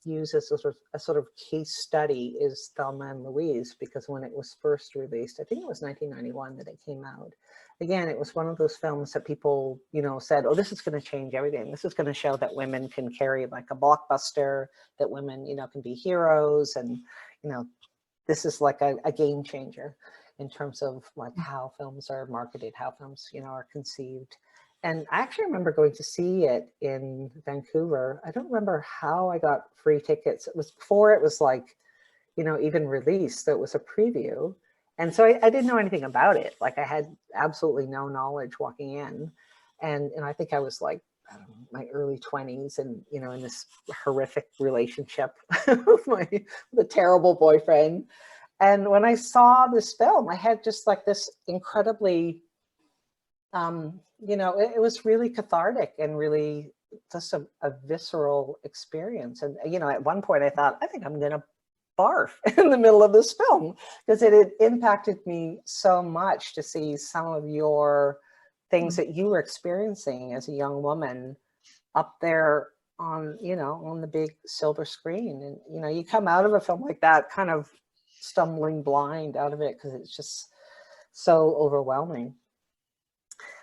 use as a sort of case study is Thelma and Louise, because when it was first released, I think it was 1991 that it came out. Again, it was one of those films that people, said, oh, this is going to change everything. This is going to show that women can carry like a blockbuster, that women, can be heroes. And, this is like a game changer in terms of like how films are marketed, how films, are conceived. And I actually remember going to see it in Vancouver. I don't remember how I got free tickets. It was before it was like, even released. So it was a preview. And so I didn't know anything about it. Like I had absolutely no knowledge walking in. And I think I was like, I don't know, my early 20s and, in this horrific relationship with the terrible boyfriend. And when I saw this film, I had just like this incredibly, it was really cathartic and really just a visceral experience. And, at one point I thought, I think I'm going to barf in the middle of this film, because it had impacted me so much to see some of your things that you were experiencing as a young woman up there on, on the big silver screen. And, you come out of a film like that kind of stumbling blind out of it because it's just so overwhelming.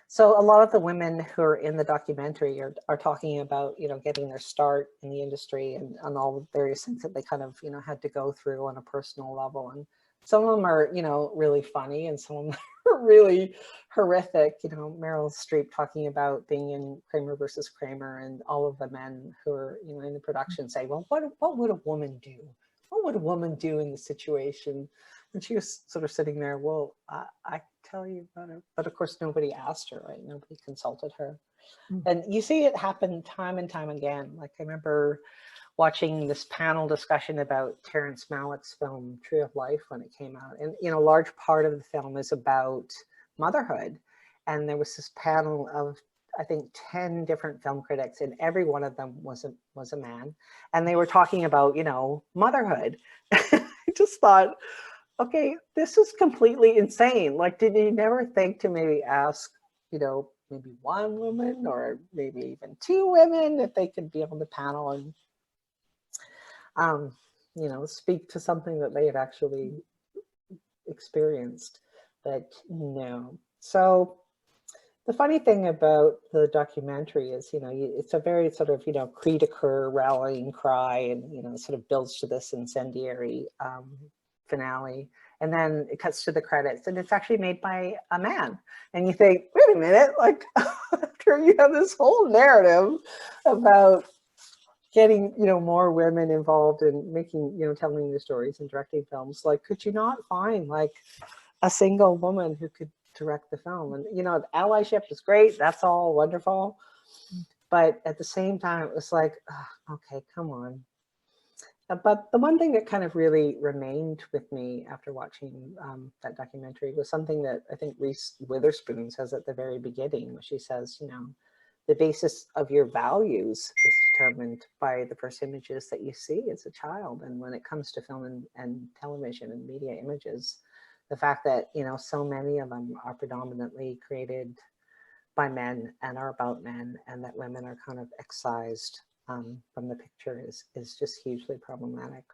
So a lot of the women who are in the documentary are talking about, getting their start in the industry and all the various things that they kind of, had to go through on a personal level. And some of them are, really funny, and some of them are really horrific. Meryl Streep talking about being in Kramer versus Kramer, and all of the men who are, in the production say, well, what would a woman do? What would a woman do in the situation? And she was sort of sitting there, well, I tell you about it. But of course, nobody asked her, right? Nobody consulted her. And you see it happen time and time again. Like I remember watching this panel discussion about Terrence Malick's film, Tree of Life, when it came out. And, a large part of the film is about motherhood. And there was this panel of, I think, 10 different film critics, and every one of them was a man. And they were talking about, motherhood. I just thought, okay, this is completely insane. Like, did you never think to maybe ask, maybe one woman or maybe even 2 women if they could be on the panel and, speak to something that they had actually experienced? But no. So the funny thing about the documentary is, it's a very sort of, cri de coeur rallying cry, and, sort of builds to this incendiary finale. And then it cuts to the credits, and it's actually made by a man. And you think, wait a minute, like after you have this whole narrative about getting, more women involved in making, telling your stories and directing films, like, could you not find like a single woman who could direct the film? And, the allyship is great. That's all wonderful. But at the same time, it was like, oh, okay, come on. But the one thing that kind of really remained with me after watching that documentary was something that I think Reese Witherspoon says at the very beginning, where she says, the basis of your values is determined by the first images that you see as a child. And when it comes to film and television and media images, the fact that, so many of them are predominantly created by men and are about men, and that women are kind of excised from the picture is just hugely problematic.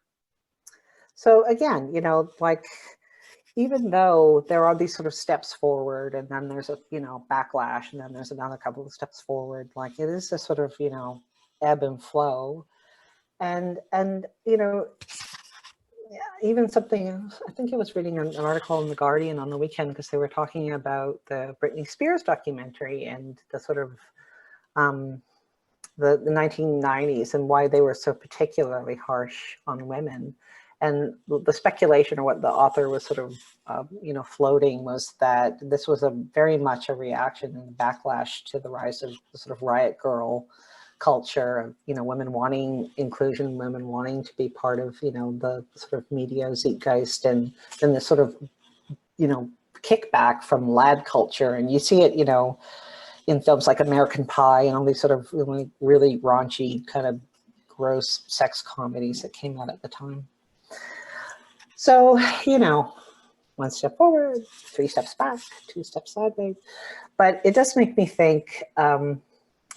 So again, like, even though there are these sort of steps forward, and then there's a, backlash, and then there's another couple of steps forward, like it is a sort of, ebb and flow. And even something, I think I was reading an article in The Guardian on the weekend, because they were talking about the Britney Spears documentary and the sort of the 1990s and why they were so particularly harsh on women. And the speculation, or what the author was sort of, floating, was that this was very much a reaction and backlash to the rise of the sort of riot girl culture of, women wanting inclusion, women wanting to be part of, the sort of media zeitgeist, and then this sort of, kickback from lad culture. And you see it, in films like American Pie and all these sort of really raunchy, kind of gross sex comedies that came out at the time. So, one step forward, 3 steps back, 2 steps sideways. But it does make me think of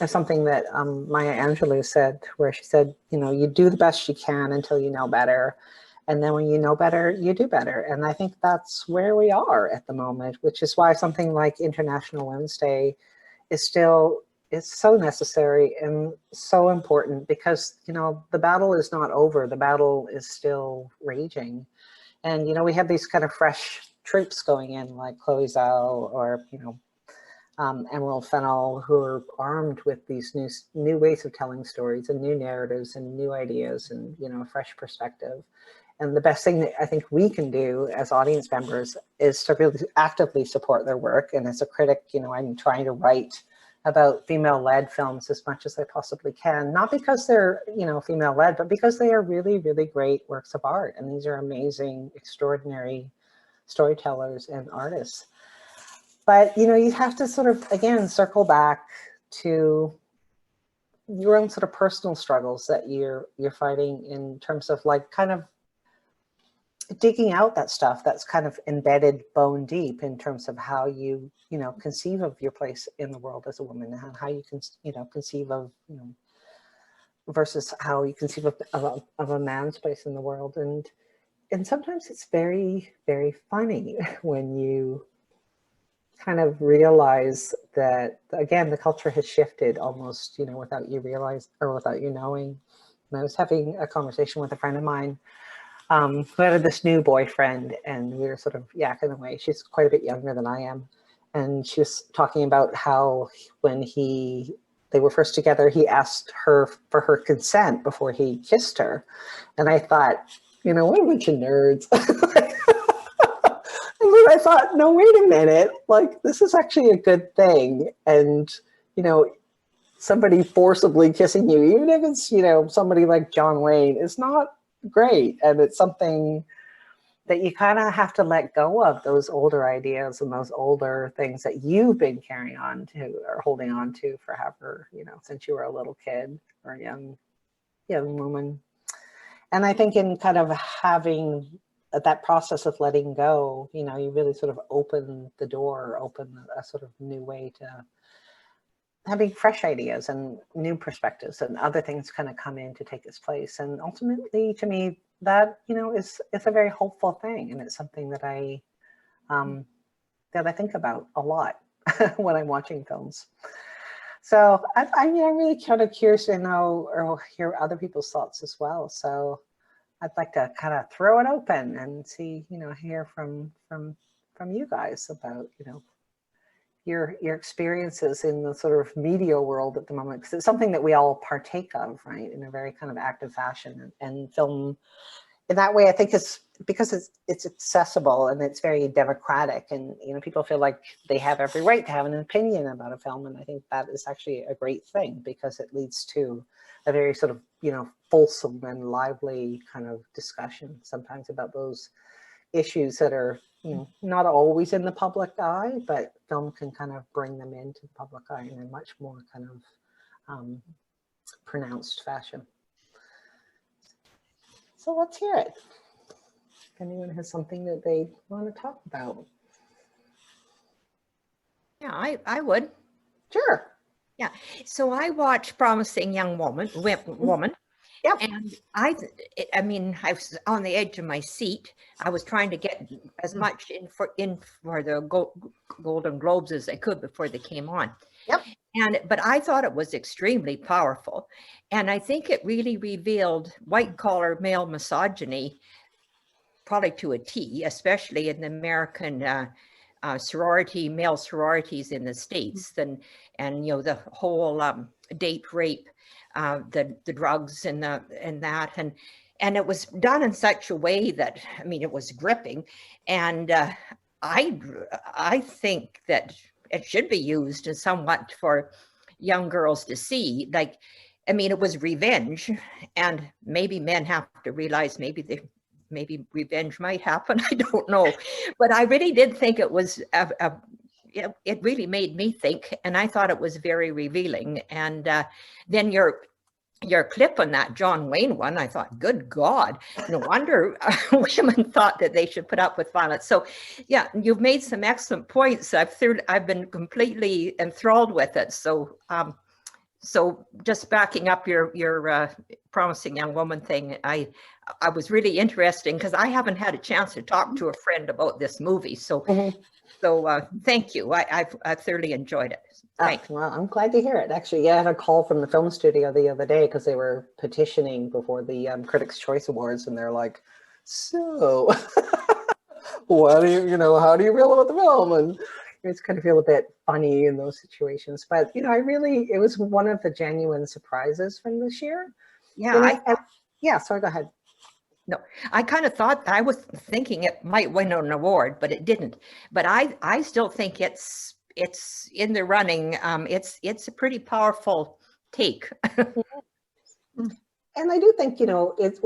something that Maya Angelou said, where she said, you do the best you can until you know better. And then when you know better, you do better. And I think that's where we are at the moment, which is why something like International Women's Day is so necessary and so important, because, the battle is not over. The battle is still raging. And, we have these kind of fresh troops going in, like Chloe Zhao or, Emerald Fennell, who are armed with these new ways of telling stories and new narratives and new ideas and, a fresh perspective. And the best thing that I think we can do as audience members is to really actively support their work. And as a critic, I'm trying to write about female-led films as much as I possibly can, not because they're, female-led, but because they are really, really great works of art. And these are amazing, extraordinary storytellers and artists. But, you have to sort of, again, circle back to your own sort of personal struggles that you're fighting, in terms of like kind of digging out that stuff that's kind of embedded bone deep in terms of how you, conceive of your place in the world as a woman, and how you can, conceive of, versus how you conceive of a man's place in the world. And sometimes it's very, very funny when you kind of realize that, again, the culture has shifted almost, without you realize, or without you knowing. And I was having a conversation with a friend of mine who had this new boyfriend, and we were sort of yakking away. She's quite a bit younger than I am. And she was talking about how when they were first together, he asked her for her consent before he kissed her. And I thought, what a bunch of nerds. And then I thought, no, wait a minute, like, this is actually a good thing. And, somebody forcibly kissing you, even if it's, somebody like John Wayne, is not great. And it's something that you kind of have to let go of, those older ideas and those older things that you've been carrying on to, or holding on to forever, since you were a little kid or a young woman. And I think in kind of having that process of letting go, you really sort of open the door, open a sort of new way to having fresh ideas and new perspectives, and other things kind of come in to take its place. And ultimately, to me, that, is a very hopeful thing. And it's something that I think about a lot when I'm watching films. So I'm really kind of curious to know or hear other people's thoughts as well. So I'd like to kind of throw it open and see, hear from you guys about, your experiences in the sort of media world at the moment, because it's something that we all partake of, right, in a very kind of active fashion. And film, in that way, I think it's because it's accessible and it's very democratic, and people feel like they have every right to have an opinion about a film. And I think that is actually a great thing, because it leads to a very sort of fulsome and lively kind of discussion sometimes about those issues that are not always in the public eye, but film can kind of bring them into the public eye in a much more kind of pronounced fashion. So let's hear it. If anyone has something that they want to talk about. Yeah, I would. Sure. Yeah. So I watched Promising Young Woman. Yep. And I was on the edge of my seat. I was trying to get as much in for the Golden Globes as I could before they came on. Yep. But I thought it was extremely powerful. And I think it really revealed white collar male misogyny, probably to a T, especially in the American male sororities in the States, and the whole date rape, the drugs and that, and it was done in such a way that, I mean, it was gripping. And I think that it should be used in somewhat for young girls to see. Like, I mean, it was revenge, and maybe men have to realize maybe revenge might happen. I don't know, but I really did think it was it really made me think, and I thought it was very revealing. And then your clip on that John Wayne one, I thought, good God, no wonder women thought that they should put up with violence. So yeah, you've made some excellent points. I've been completely enthralled with it. So so just backing up your promising young woman thing, I was really interesting because I haven't had a chance to talk to a friend about this movie. So so thank you. I've thoroughly enjoyed it. Thanks. Well, I'm glad to hear it. Actually, yeah, I had a call from the film studio the other day because they were petitioning before the Critics' Choice Awards, and they're like, "So, what do you know? How do you feel about the film?" And it's kind of feel a bit funny in those situations. But you know, it was one of the genuine surprises from this year. Yeah, yeah. Sorry, go ahead. No, I kind of thought, I was thinking it might win an award, but it didn't. But I still think it's in the running. It's a pretty powerful take. And I do think, you know, it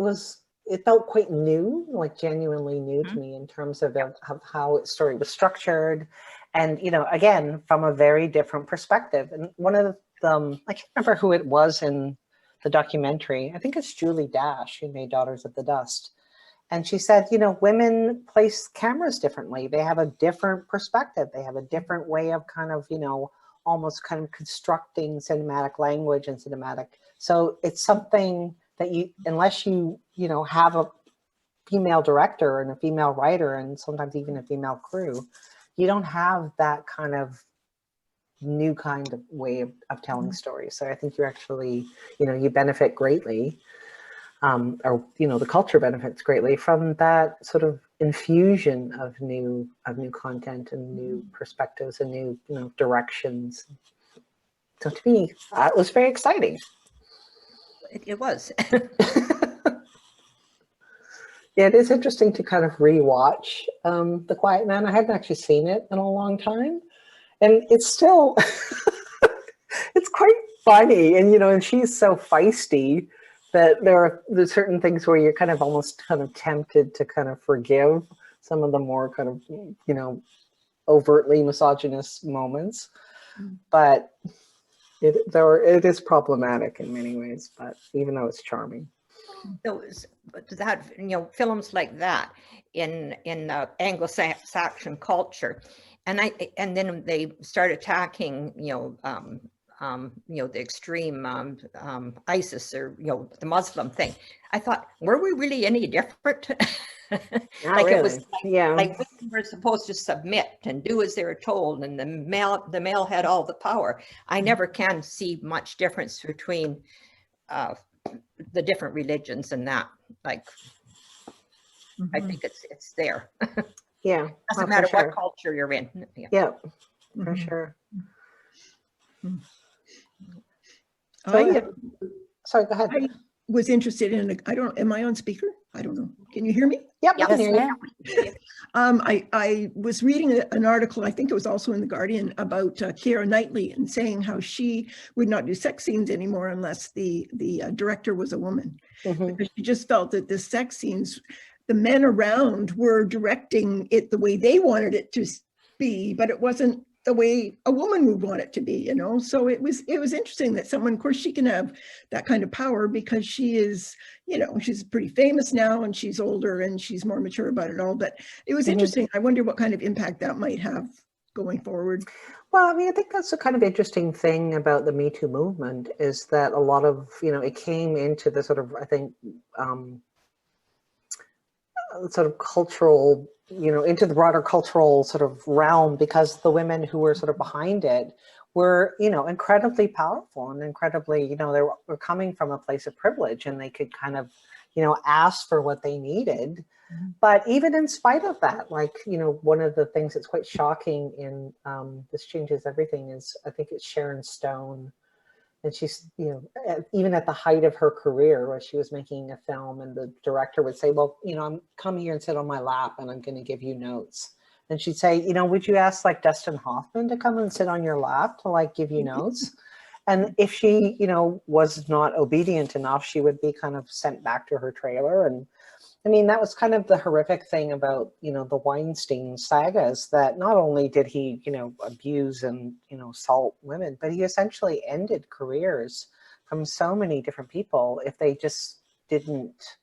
felt quite new, like genuinely new to me in terms of how its story was structured. And, you know, again, from a very different perspective. And one of the, I can't remember who it was in the documentary. I think it's Julie Dash who made Daughters of the Dust. And she said, you know, women place cameras differently. They have a different perspective. They have a different way of kind of, you know, almost kind of constructing cinematic language and cinematic. So it's something that you, unless you know, have a female director and a female writer and sometimes even a female crew, you don't have that kind of new kind of way of telling stories. So I think you actually, you know, you benefit greatly, or, you know, the culture benefits greatly from that sort of infusion of new content and new perspectives and new, you know, directions. So to me, it was very exciting. It was. Yeah, it is interesting to kind of rewatch The Quiet Man. I hadn't actually seen it in a long time. And it's still, it's quite funny. And, you know, and she's so feisty that there's certain things where you're kind of almost kind of tempted to kind of forgive some of the more kind of, you know, overtly misogynist moments. But it is problematic in many ways, but even though it's charming. Those that, you know, films like that in Anglo-Saxon culture, and then they start attacking, you know, the extreme ISIS, or, you know, the Muslim thing. I thought, were we really any different? Like really. It was like Yeah. we were supposed to submit and do as they were told, and the male had all the power. I never can see much difference between the different religions and that. Like, I think it's there. Yeah. Doesn't matter what culture you're in. Yeah, for sure. Sorry, go ahead. I was interested in, I don't know, am I on speaker? I don't know. Can you hear me? Yep, Yes, I can hear you. I was reading an article, I think it was also in The Guardian, about Keira Knightley, and saying how she would not do sex scenes anymore unless the director was a woman. Because she just felt that the sex scenes, the men around were directing it the way they wanted it to be, but it wasn't the way a woman would want it to be, you know? So it was interesting that someone, of course, she can have that kind of power because she is, you know, she's pretty famous now and she's older and she's more mature about it all, but it was interesting. I wonder what kind of impact that might have going forward. Well, I mean, I think that's a kind of interesting thing about the Me Too movement is that a lot of, you know, it came into the sort of, I think, sort of cultural, you know, into the broader cultural sort of realm because the women who were sort of behind it were, you know, incredibly powerful and incredibly, you know, they were coming from a place of privilege and they could kind of, you know, ask for what they needed. But even in spite of that, like, you know, one of the things that's quite shocking in This Changes Everything is, I think it's Sharon Stone And she's, even at the height of her career, where she was making a film, and the director would say, well, I'm come here and sit on my lap and I'm going to give you notes. And she'd say, would you ask like Dustin Hoffman to come and sit on your lap to like give you notes? And if she, was not obedient enough, she would be kind of sent back to her trailer. And I mean, that was kind of the horrific thing about, the Weinstein sagas, that not only did he, abuse and, assault women, but he essentially ended careers from so many different people if they just didn't,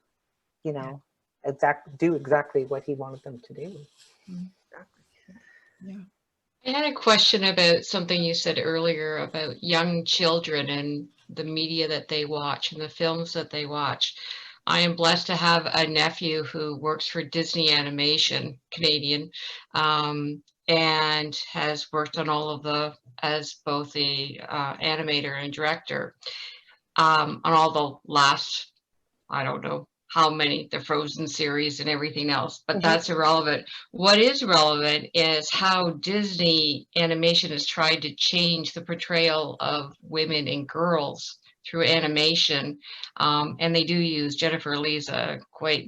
do exactly what he wanted them to do. Yeah. I had a question about something you said earlier about young children and the media that they watch and the films that they watch. I am blessed to have a nephew who works for Disney Animation, Canadian, and has worked on all of as both the animator and director on all the last, I don't know how many, the Frozen series and everything else, but that's irrelevant. What is relevant is how Disney Animation has tried to change the portrayal of women and girls through animation. And they do use Jennifer Lee's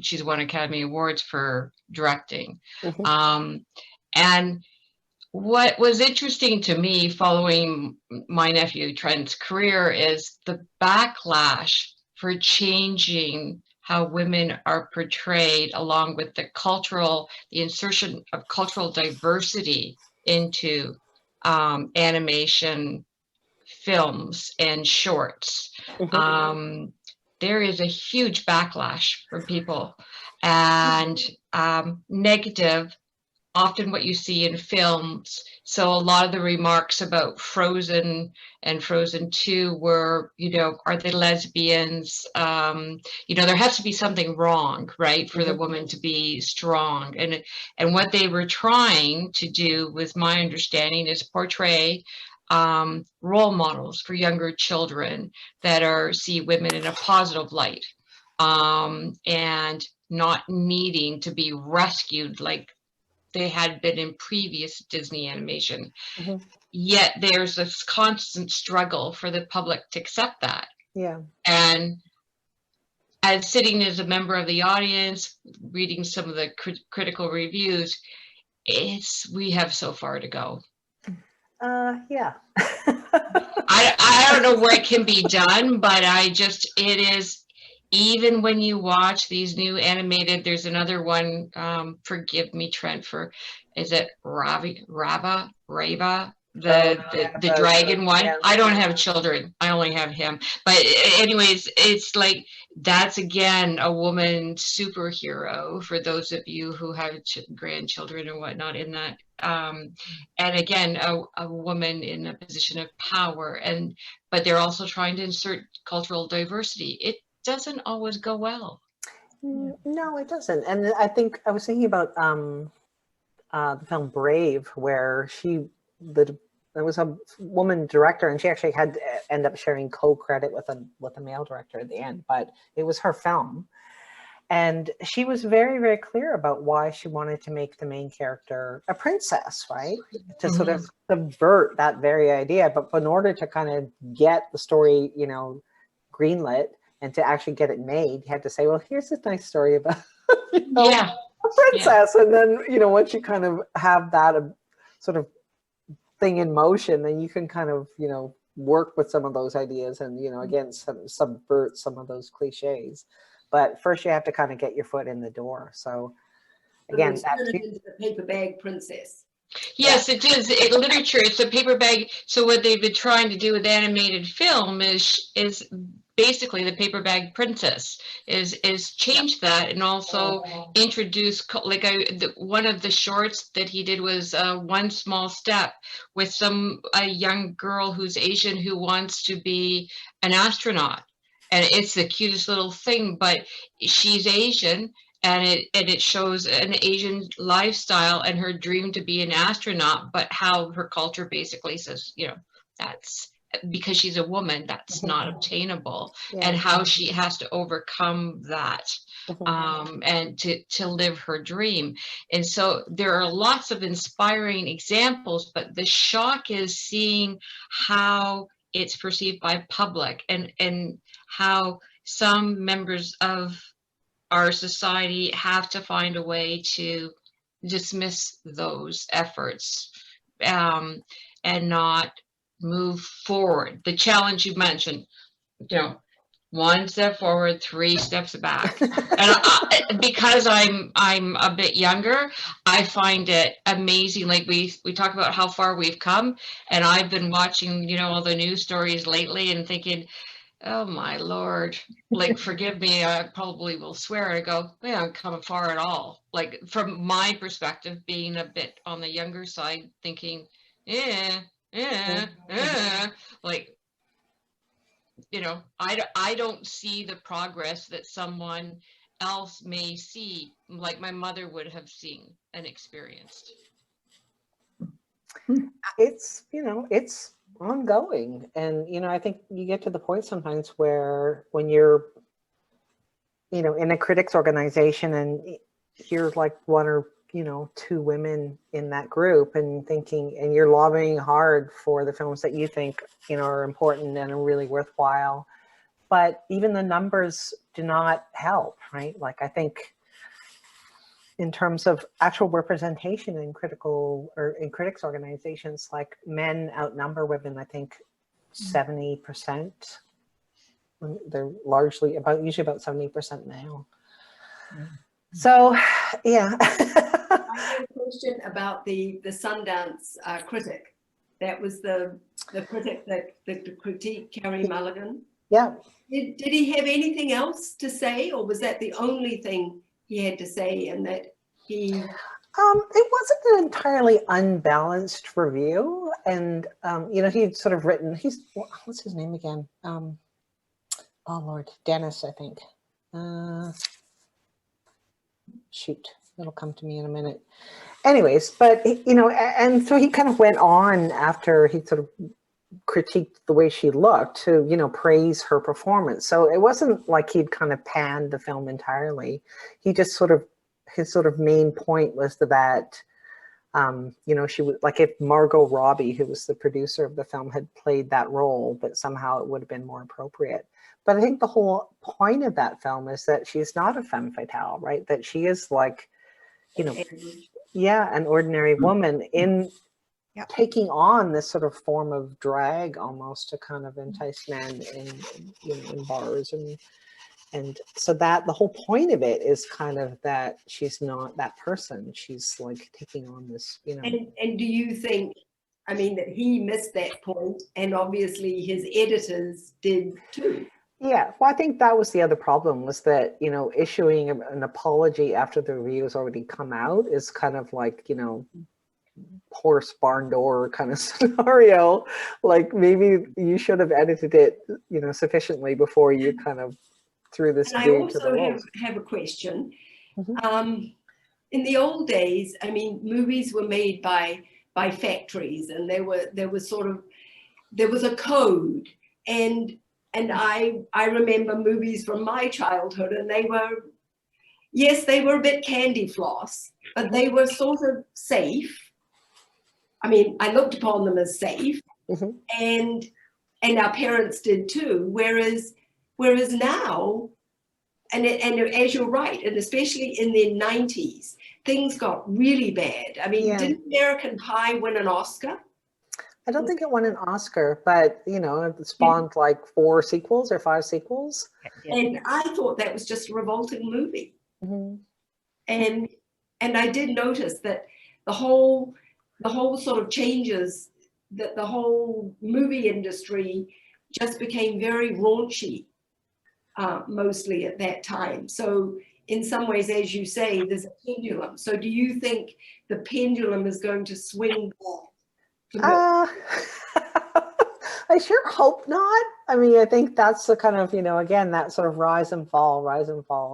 she's won Academy Awards for directing. And what was interesting to me following my nephew Trent's career is the backlash for changing how women are portrayed, along with the insertion of cultural diversity into animation films and shorts. There is a huge backlash from people, and negative, often what you see in films. So a lot of the remarks about Frozen and Frozen 2 were, are they lesbians? There has to be something wrong, right, for the woman to be strong. And what they were trying to do, with my understanding, is portray role models for younger children that see women in a positive light, and not needing to be rescued like they had been in previous Disney animation. Yet there's this constant struggle for the public to accept that. Yeah. And as sitting as a member of the audience, reading some of the critical reviews, we have so far to go. Yeah. I don't know where it can be done, but it is. Even when you watch these new animated, there's another one, forgive me, Trent, is it Rava, the dragon one? Yeah. I don't have children. I only have him. But anyways, it's like, that's again a woman superhero for those of you who have grandchildren and whatnot in that. And again, a woman in a position of power, but they're also trying to insert cultural diversity. It doesn't always go well. No, it doesn't. And I think I was thinking about the film Brave, where there was a woman director, and she actually had to end up sharing co-credit with a male director at the end, but it was her film. And she was very, very clear about why she wanted to make the main character a princess, right? To sort of subvert that very idea. But in order to kind of get the story, greenlit, and to actually get it made, you had to say, well, here's this nice story about a princess. And then, once you kind of have that sort of thing in motion, then you can kind of, work with some of those ideas and, again, subvert some of those cliches. But first you have to kind of get your foot in the door. So again, that's into the paper bag princess. Yes, it is. Literature, it's a paper bag. So what they've been trying to do with animated film is basically the paper bag princess is change that, and also introduce, like one of the shorts that he did was One Small Step, with a young girl who's Asian who wants to be an astronaut. And it's the cutest little thing, but she's Asian, and it shows an Asian lifestyle and her dream to be an astronaut, but how her culture basically says, that's because she's a woman, that's not obtainable, and how she has to overcome that and to live her dream. And so there are lots of inspiring examples, but the shock is seeing how it's perceived by public, and how some members of our society have to find a way to dismiss those efforts, and not move forward. The challenge you mentioned, you know, 1 step forward, 3 steps back. And because I'm a bit younger, I find it amazing. Like we talk about how far we've come, and I've been watching, you know, all the news stories lately and thinking, oh my Lord, like, forgive me, I probably will swear. I go, we haven't come far at all. Like, from my perspective, being a bit on the younger side, thinking, like, you know, I don't see the progress that someone else may see, like my mother would have seen and experienced. It's, you know, it's ongoing. And, you know, I think you get to the point sometimes where when you're, you know, in a critics organization and you're like 1 or, you know, 2 women in that group and thinking, and you're lobbying hard for the films that you think, you know, are important and are really worthwhile. But even the numbers do not help, right? Like, I think in terms of actual representation in critical or in critics organizations, like, men outnumber women, I think 70%. They're largely usually about 70% now. So, yeah. I have a question about the Sundance critic. That was the critic that the critique, Carey Mulligan. Yeah. Did he have anything else to say, or was that the only thing he had to say? And that he It wasn't an entirely unbalanced review, and you know, he'd sort of written. What's his name again? Oh Lord, Dennis, I think. Shoot, it'll come to me in a minute. Anyways, but you know, and so he kind of went on after he sort of critiqued the way she looked to, you know, praise her performance. So it wasn't like he'd kind of panned the film entirely. He just sort of, his sort of main point was that, you know, she would, like, if Margot Robbie, who was the producer of the film, had played that role, but somehow it would have been more appropriate. But I think the whole point of that film is that she's not a femme fatale, right? That she is, like, you know, yeah, an ordinary woman in taking on this sort of form of drag almost to kind of entice men in, you know, in bars. And so that the whole point of it is kind of that she's not that person. She's like taking on this, you know. and do you think, I mean, that he missed that point, and obviously his editors did too? Yeah, well, I think that was the other problem, was that, you know, issuing an apology after the review has already come out is kind of like, you know, horse barn door kind of scenario. Like, maybe you should have edited it, you know, sufficiently before you kind of threw this. And I also have a question. In the old days, I mean, movies were made by factories, and there was a code, and I remember movies from my childhood, and they were a bit candy floss, but they were sort of safe. I mean, I looked upon them as safe, and our parents did too. Whereas now, and as you're right, and especially in the 90s, things got really bad. I mean, didn't American Pie win an Oscar? I don't think it won an Oscar, but, you know, it spawned like 4 sequels or 5 sequels. And I thought that was just a revolting movie. And I did notice that the whole sort of changes, that the whole movie industry just became very raunchy, mostly at that time. So in some ways, as you say, there's a pendulum. So do you think the pendulum is going to swing back? I sure hope not. I mean, I think that's the kind of, you know, again, that sort of rise and fall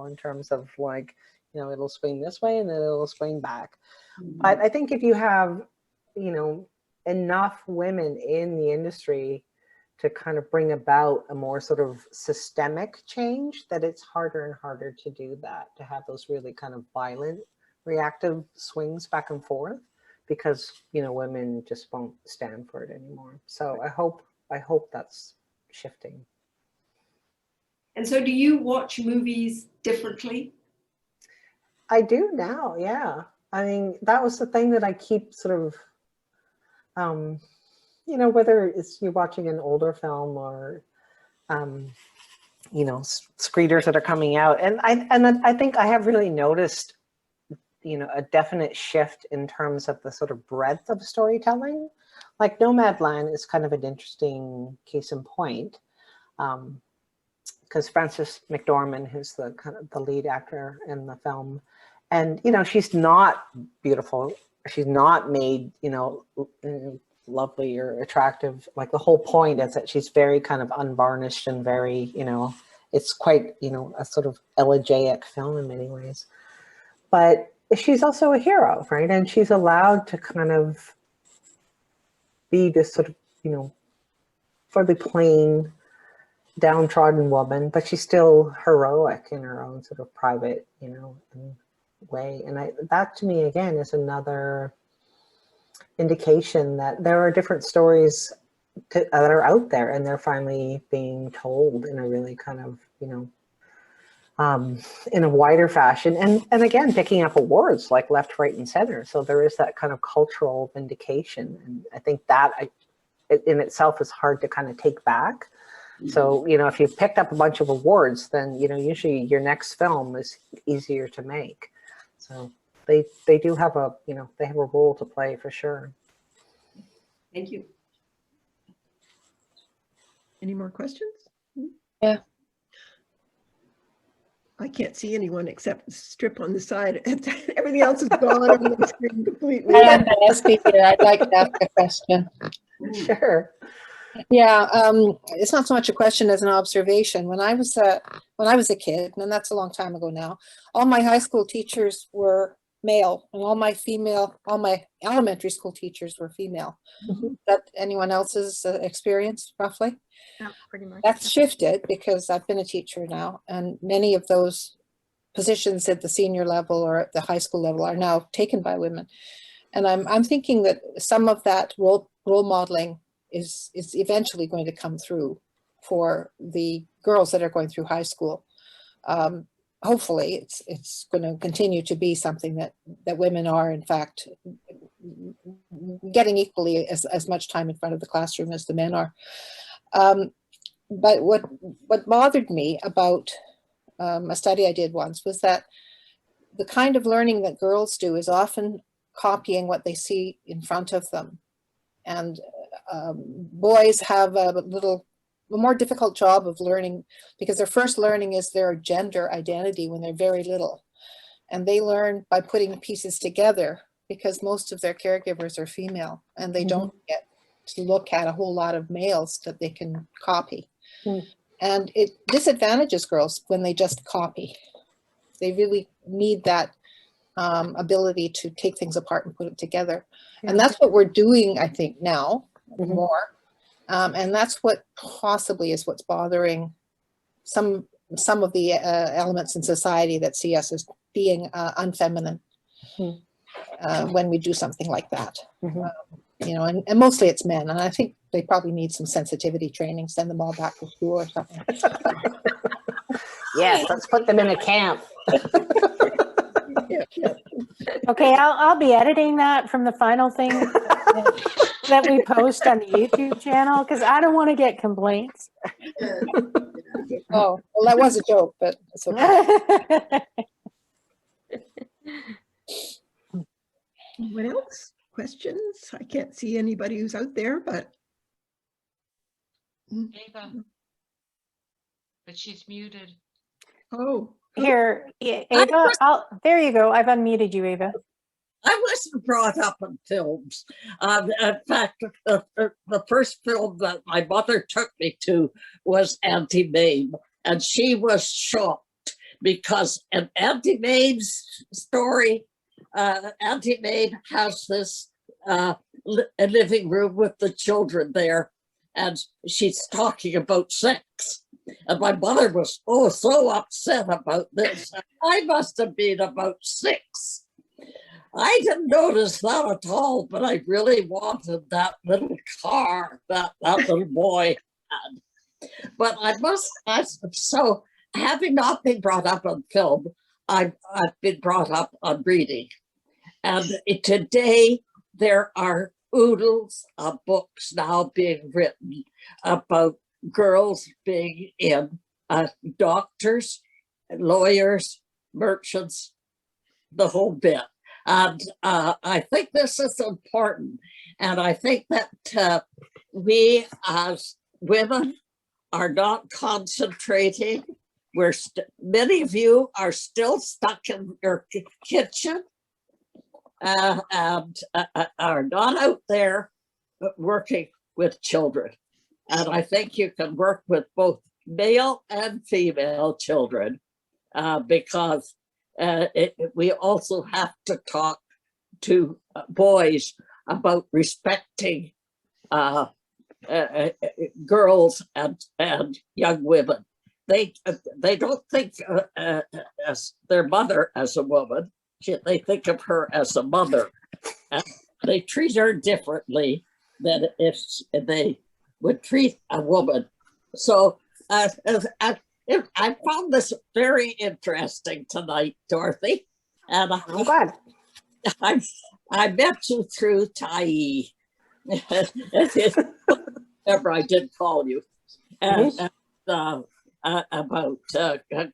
in terms of, like, you know, it'll swing this way and then it'll swing back. But I think if you have, you know, enough women in the industry to kind of bring about a more sort of systemic change, that it's harder and harder to do that, to have those really kind of violent reactive swings back and forth, because, you know, women just won't stand for it anymore. So I hope I hope that's shifting. And so do you watch movies differently? I do now, yeah. I mean, that was the thing that I keep sort of, you know, whether it's you're watching an older film or, you know, screeners that are coming out. And I think I have really noticed, you know, a definite shift in terms of the sort of breadth of storytelling. Like Nomadland is kind of an interesting case in point. Because Frances McDormand, who's the kind of the lead actor in the film, and you know, she's not beautiful. She's not made, you know, lovely or attractive. Like the whole point is that she's very kind of unvarnished and very, you know, it's quite, you know, a sort of elegiac film in many ways. But she's also a hero, right? And she's allowed to kind of be this sort of, you know, fairly plain, downtrodden woman, but she's still heroic in her own sort of private, you know, way. And that to me, again, is another indication that there are different stories that are out there, and they're finally being told in a really kind of, you know, in a wider fashion. And again, picking up awards like left, right, and center. So there is that kind of cultural vindication. And I think that it in itself is hard to kind of take back. So, you know, if you've picked up a bunch of awards, then, you know, usually your next film is easier to make. So they do have a, you know, they have a role to play for sure. Thank you. Any more questions? Yeah. I can't see anyone except the strip on the side. Everything else is gone on the screen completely. I'm the speaker. I'd like to ask a question. Sure. Yeah, it's not so much a question as an observation. When I was a kid, and that's a long time ago now, all my high school teachers were male, and all my elementary school teachers were female. Mhm. That anyone else's experience, roughly? Yeah, pretty much. That's shifted because I've been a teacher now, and many of those positions at the senior level or at the high school level are now taken by women. And I'm thinking that some of that role modeling is eventually going to come through for the girls that are going through high school. Hopefully it's going to continue to be something that women are in fact getting equally as much time in front of the classroom as the men are. But what bothered me about a study I did once was that the kind of learning that girls do is often copying what they see in front of them. And boys have a more difficult job of learning because their first learning is their gender identity when they're very little. And they learn by putting pieces together because most of their caregivers are female and they don't get to look at a whole lot of males that they can copy. And it disadvantages girls when they just copy. They really need that ability to take things apart and put it together. Yeah. And that's what we're doing, I think, now more. And that's what possibly is what's bothering some of the elements in society that see us as being unfeminine when we do something like that. You know, and mostly it's men. And I think they probably need some sensitivity training, send them all back to school or something. Yes, let's put them in a camp. Okay, I'll be editing that from the final thing that we post on the YouTube channel because I don't want to get complaints. Oh, well, that was a joke, but it's okay. What else? Questions? I can't see anybody who's out there, but. Ava, but she's muted. Oh. Here, Ava, there you go. I've unmuted you, Ava. I wasn't brought up in films. In fact, the first film that my mother took me to was Auntie Mame, and she was shocked because in Auntie Mame's story, Auntie Mame has this a living room with the children there, and she's talking about sex. And my mother was so upset about this. I must have been about 6. I didn't notice that at all, but I really wanted that little car that little boy had. But so having not been brought up on film, I've been brought up on reading. And today there are oodles of books now being written about girls being in doctors, lawyers, merchants, the whole bit. And I think this is important. And I think that we as women are not concentrating. Many of you are still stuck in your kitchen and are not out there working with children. And I think you can work with both male and female children because we also have to talk to boys about respecting girls and young women. They don't think as their mother as a woman. They think of her as a mother. And they treat her differently than if they would treat a woman. So I found this very interesting tonight, Dorothy. And I'm glad. I met you through Tai. Whatever I did call you. And, about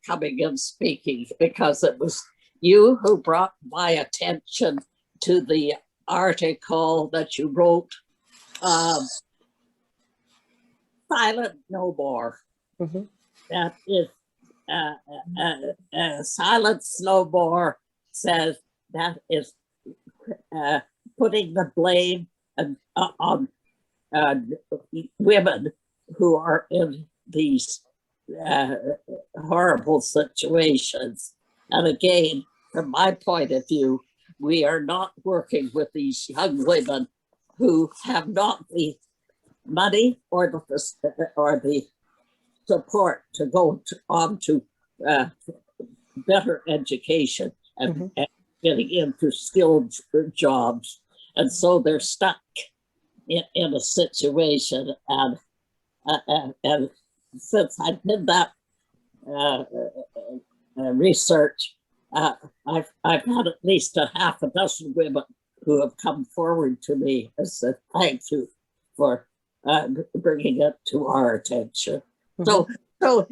coming and speaking, because it was you who brought my attention to the article that you wrote, Silent No More. That is, Silence No More says that is putting the blame on women who are in these horrible situations. And again, from my point of view, we are not working with these young women who have not the money or the support to go on to better education and getting into skilled jobs. And so they're stuck in a situation. And since I did that research, I've had at least a half a dozen women who have come forward to me and said, thank you for bringing it to our attention. So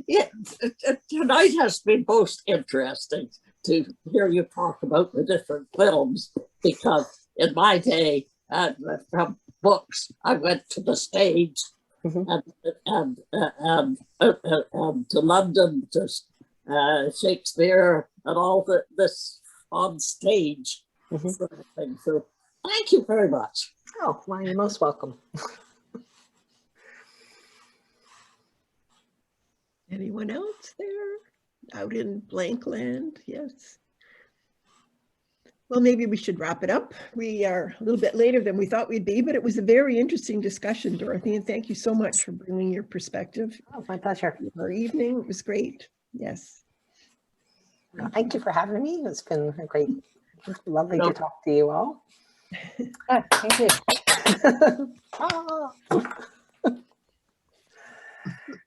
yeah, tonight has been most interesting to hear you talk about the different films, because in my day, from books, I went to the stage and to London, to Shakespeare, and all this on stage sort of thing. So thank you very much. Oh, well, you're most welcome. Anyone else there out in blank land? Yes. Well, maybe we should wrap it up. We are a little bit later than we thought we'd be, but it was a very interesting discussion, Dorothy, and thank you so much for bringing your perspective. Oh, my pleasure. Our evening, it was great. Yes. Well, thank you for having me. It's been a great, lovely to talk to you all. Thank you.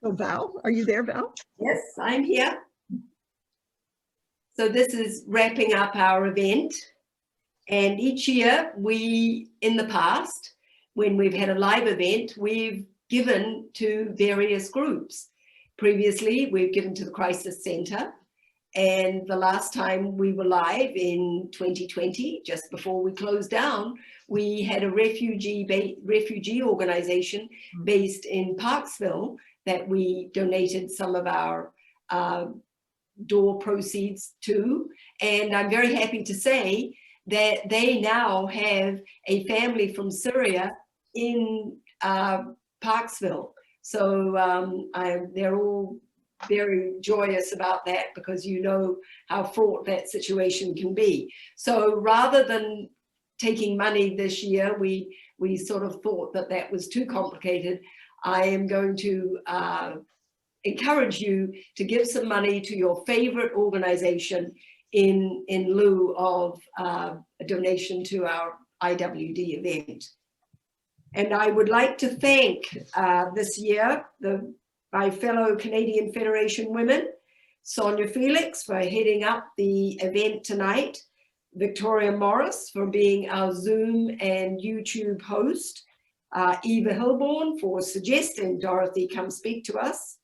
So Val, are you there, Val? Yes, I'm here. So this is wrapping up our event. And each year we, in the past, when we've had a live event, we've given to various groups. Previously, we've given to the Crisis Center. And the last time we were live in 2020, just before we closed down, we had a refugee organization based in Parksville that we donated some of our door proceeds to. And I'm very happy to say that they now have a family from Syria in Parksville. So they're all very joyous about that, because you know how fraught that situation can be. So rather than taking money this year, we sort of thought that that was too complicated. I am going to encourage you to give some money to your favorite organization in lieu of a donation to our IWD event. And I would like to thank this year my fellow Canadian Federation women, Sonia Felix for heading up the event tonight, Victoria Morris for being our Zoom and YouTube host, Eva Hilborn for suggesting Dorothy come speak to us,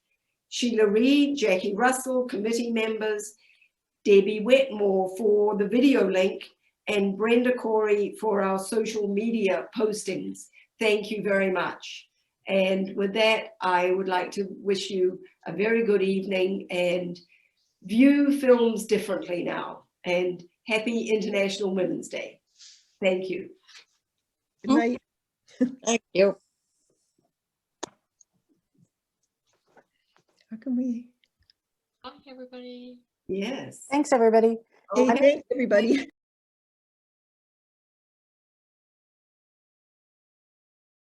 Sheila Reed, Jackie Russell, committee members, Debbie Wetmore for the video link, and Brenda Corey for our social media postings. Thank you very much. And with that, I would like to wish you a very good evening and view films differently now. And happy International Women's Day. Thank you. Good night. Thank you. How can we? Bye, everybody. Yes. Thanks, everybody. Hey, thanks, everybody.